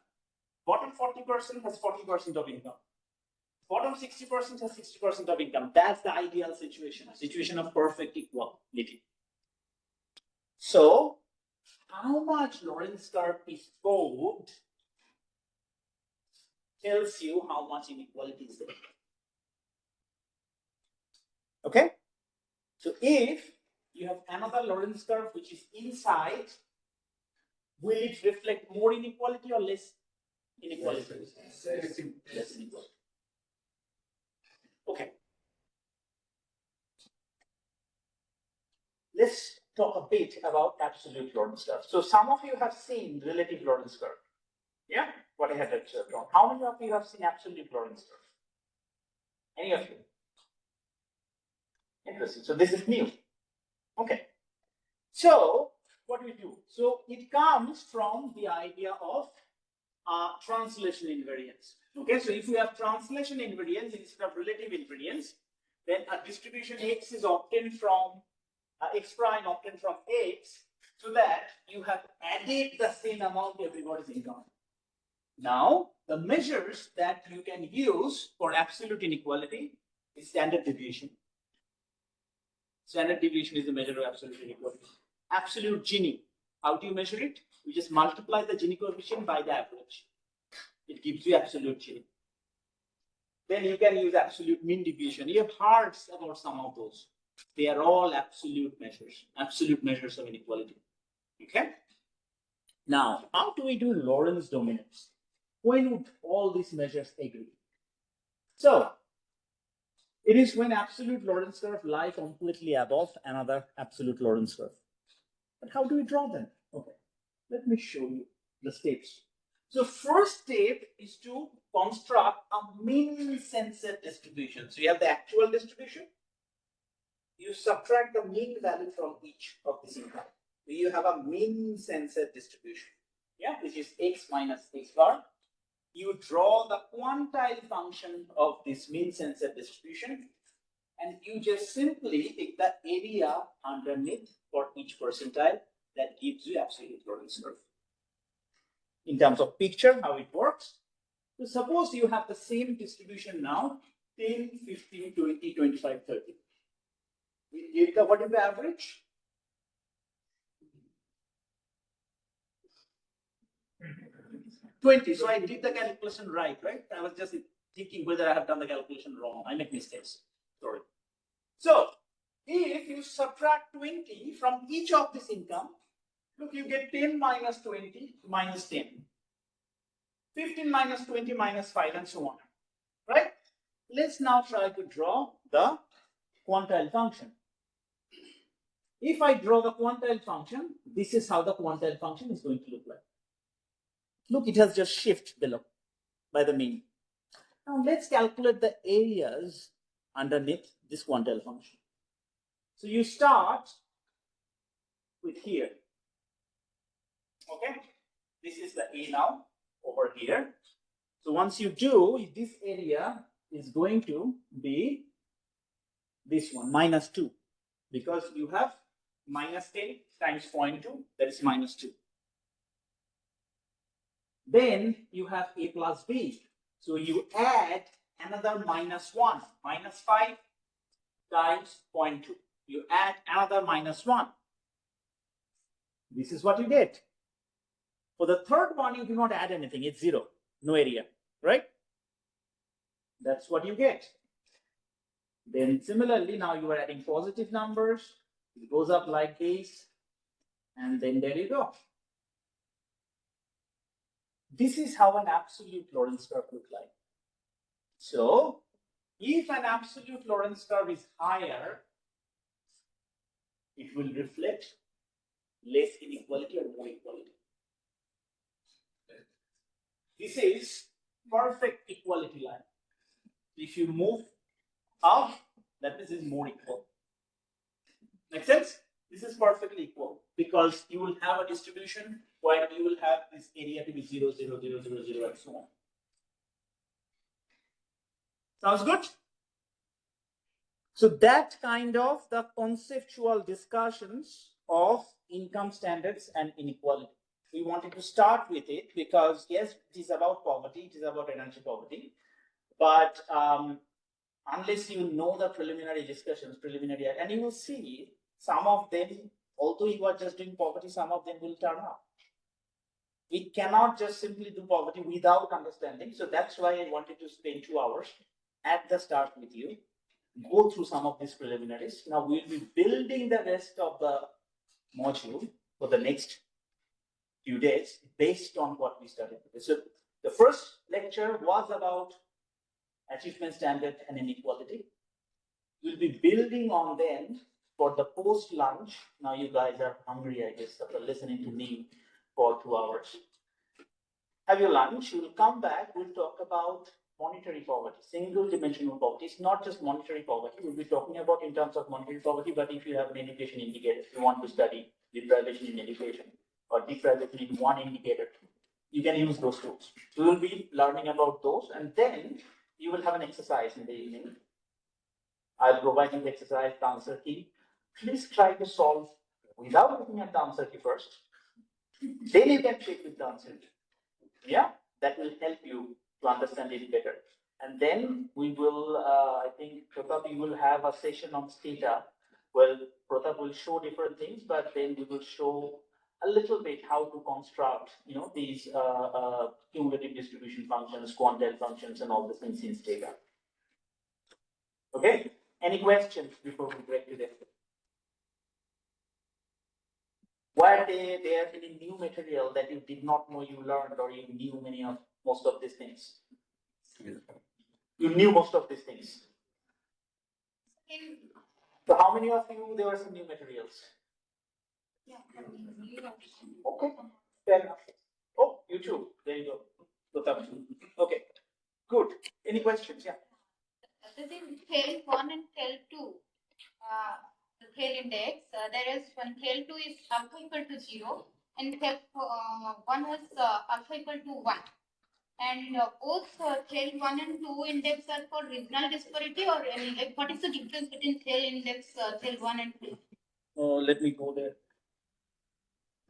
Bottom 40% has 40% of income. Bottom 60% has 60% of income. That's the ideal situation, a situation of perfect equality. So, how much Lorentz curve is formed tells you how much inequality is there. Okay? So, if you have another Lorentz curve which is inside, will it reflect more inequality or less inequality? Less inequality. Okay. Let's talk a bit about absolute Lorentz curve. So some of you have seen relative Lorentz curve. Yeah? What I had observed on. How many of you have seen absolute Lorentz curve? Any of you? Interesting. So this is new. Okay. So what do we do? So it comes from the idea of translation invariance. Okay, so if we have translation invariance instead of relative invariance, then a distribution X is obtained from X prime obtained from X, so that you have added the same amount to everybody's income. Now, the measures that you can use for absolute inequality is standard deviation. Standard deviation is the measure of absolute inequality. Absolute Gini. How do you measure it? You just multiply the Gini coefficient by the average. It gives you absolute Gini. Then you can use absolute mean deviation. You have heard about some of those. They are all absolute measures of inequality. Okay? Now, how do we do Lorentz dominance? When would all these measures agree? So, it is when absolute Lorentz curve lie completely above another absolute Lorentz curve. But how do we draw them? Okay, let me show you the steps. So first step is to construct a mean censored distribution. So you have the actual distribution. You subtract the mean value from each of these income. So you have a mean censored distribution. Yeah, which is x minus x bar. You draw the quantile function of this mean censored distribution, and you just simply take the area underneath for each percentile. That gives you absolute Lorentz curve. In terms of picture, how it works. So suppose you have the same distribution now, 10, 15, 20, 25, 30. What is the average? So I did the calculation right? I was just thinking whether I have done the calculation wrong. I make mistakes. Sorry. So if you subtract 20 from each of this income, look, you get 10 minus 20 minus 10. 15 minus 20 minus 5 and so on. Right? Let's now try to draw the quantile function. If I draw the quantile function, this is how the quantile function is going to look like. Look, it has just shifted below by the mean. Now let's calculate the areas underneath this quantile function. So you start with here. Okay, this is the A now over here. So once you do, this area is going to be this one, minus 2, because you have minus 10 times 0.2, that is minus 2. Then you have A plus B. So you add another minus 1, minus 5 times 0.2. You add another minus 1. This is what you get. For the third one, you do not add anything. It's 0. No area. Right? That's what you get. Then similarly, now you are adding positive numbers. It goes up like this. And then there you go. This is how an absolute Lorentz curve looks like. So if an absolute Lorentz curve is higher, it will reflect less inequality or more equality. This is perfect equality line. If you move up, that means it's more equal. Make sense? This is perfectly equal because you will have a distribution where you will have this area to be 0, 0, 0, 0, 0, and so on. Sounds good? So that kind of the conceptual discussions of income standards and inequality. We wanted to start with it because yes, it is about poverty, it is about energy poverty, but unless you know the preliminary discussions, and you will see some of them, although you are just doing poverty, some of them will turn up. We cannot just simply do poverty without understanding. So that's why I wanted to spend 2 hours at the start with you, go through some of these preliminaries. Now we'll be building the rest of the module for the next few days based on what we studied. So the first lecture was about achievement standard and inequality. We'll be building on them for the post lunch. Now you guys are hungry, I guess, after listening to me for 2 hours. Have your lunch, you will come back, we'll talk about monetary poverty, single dimensional poverty. It's not just monetary poverty, we'll be talking about in terms of monetary poverty, but if you have an education indicator, if you want to study deprivation in education or deprivation in one indicator, you can use those tools. We will be learning about those, and then you will have an exercise in the evening. I'll provide you the exercise, the answer key. Please try to solve without looking at the answer key first. Then you can check with the answer key. Yeah, that will help you to understand it better. And then we will, I think, Pratap, you will have a session on theta. Well, Pratap will show different things, but then we will show a little bit how to construct, these cumulative distribution functions, quantile functions, and all the things in theta. Okay. Any questions before we break today? Were there any new material that you did not know you learned, or you knew most of these things? You knew most of these things. So how many of you, there were some new materials? Okay, fair enough. Oh, you too. There you go. Okay, good. Any questions? Yeah. This is tail 1 and tail 2. The tail index, there is one tail 2 is alpha equal to 0 and tail 1 was alpha equal to 1. And both tail 1 and 2 index are for regional disparity, or like what is the difference between tail index, tail 1 and 2? Let me go there.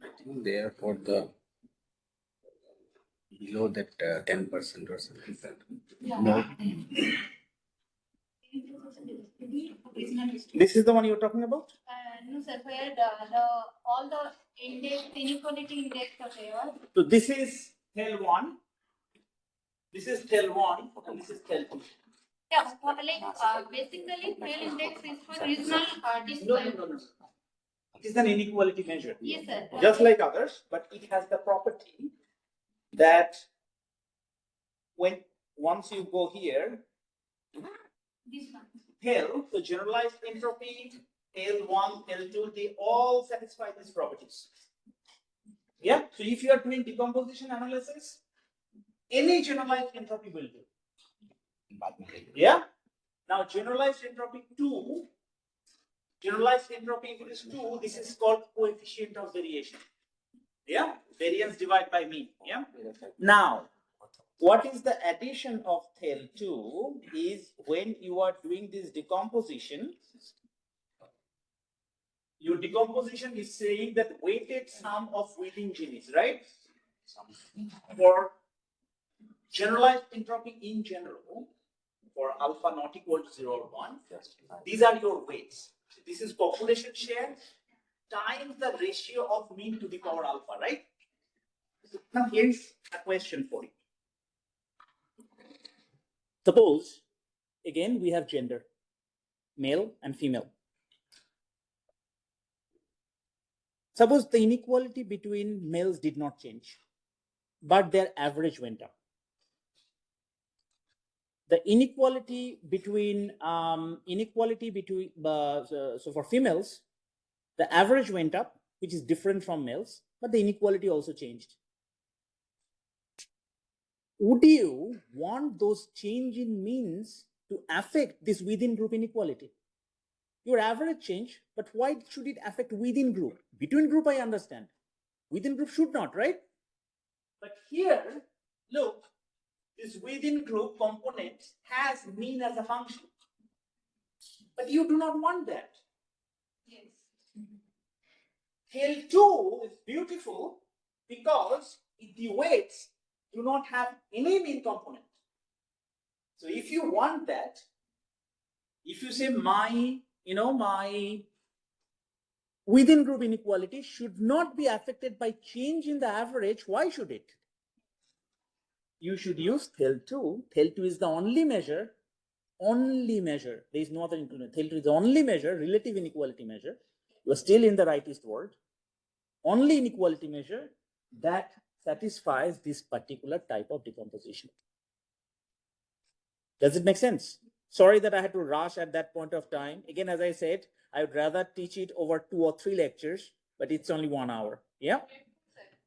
I think they are for the below that 10% or something. Yeah. No. This is the one you're talking about? No, sir. Where all the index, inequality index are there. So this is tail 1. This is tail 1, and this is tail 2. Yeah, basically, tail index is for regional disparity. No. It is an inequality measure. Yes, sir. Just like others, but it has the property that once you go here, This one. tail, so generalized entropy, tail 1, tail 2, they all satisfy these properties. Yeah, so if you are doing decomposition analysis, any generalized entropy will do. Yeah, now generalized entropy 2, generalized entropy is 2, this is called coefficient of variation. Yeah, variance divided by mean. Yeah, now what is the addition of tail 2 is when you are doing this decomposition, your decomposition is saying that weighted sum of within genes, right? For generalized entropy in general, for alpha not equal to 0 or 1, these are your weights. This is population share times the ratio of mean to the power alpha, right? Now here's a question for you. Suppose, again, we have gender, male and female. Suppose the inequality between males did not change, but their average went up. The inequality between so for females, the average went up, which is different from males, but the inequality also changed. Would you want those change in means to affect this within group inequality? Your average change, but why should it affect within group? Between group, I understand. Within group should not, right? But here, look, this within group component has mean as a function. But you do not want that. Yes. L2 is beautiful because the weights do not have any mean component. So if you want that, if you say my within group inequality should not be affected by change in the average, why should it? You should use L2. L2 is the only measure. There is no other increment. L2 is the only measure, relative inequality measure. You are still in the rightist world. Only inequality measure that satisfies this particular type of decomposition. Does it make sense? Sorry that I had to rush at that point of time. Again, as I said, I would rather teach it over 2 or 3 lectures, but it's only 1 hour. Yeah.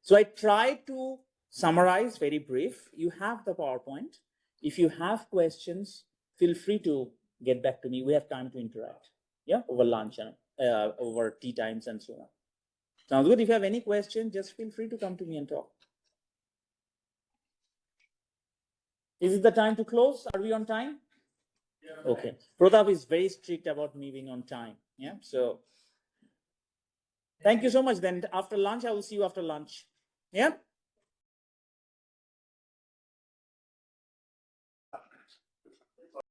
So I tried to summarize very brief. You have the PowerPoint. If you have questions, feel free to get back to me. We have time to interact. Yeah, over lunch and over tea times and so on. Sounds good. If you have any question, just feel free to come to me and talk. Is it the time to close? Are we on time? Yeah. Okay. Pratap is very strict about me being on time. Yeah. So thank you so much. Then after lunch, I will see you after lunch. Yeah.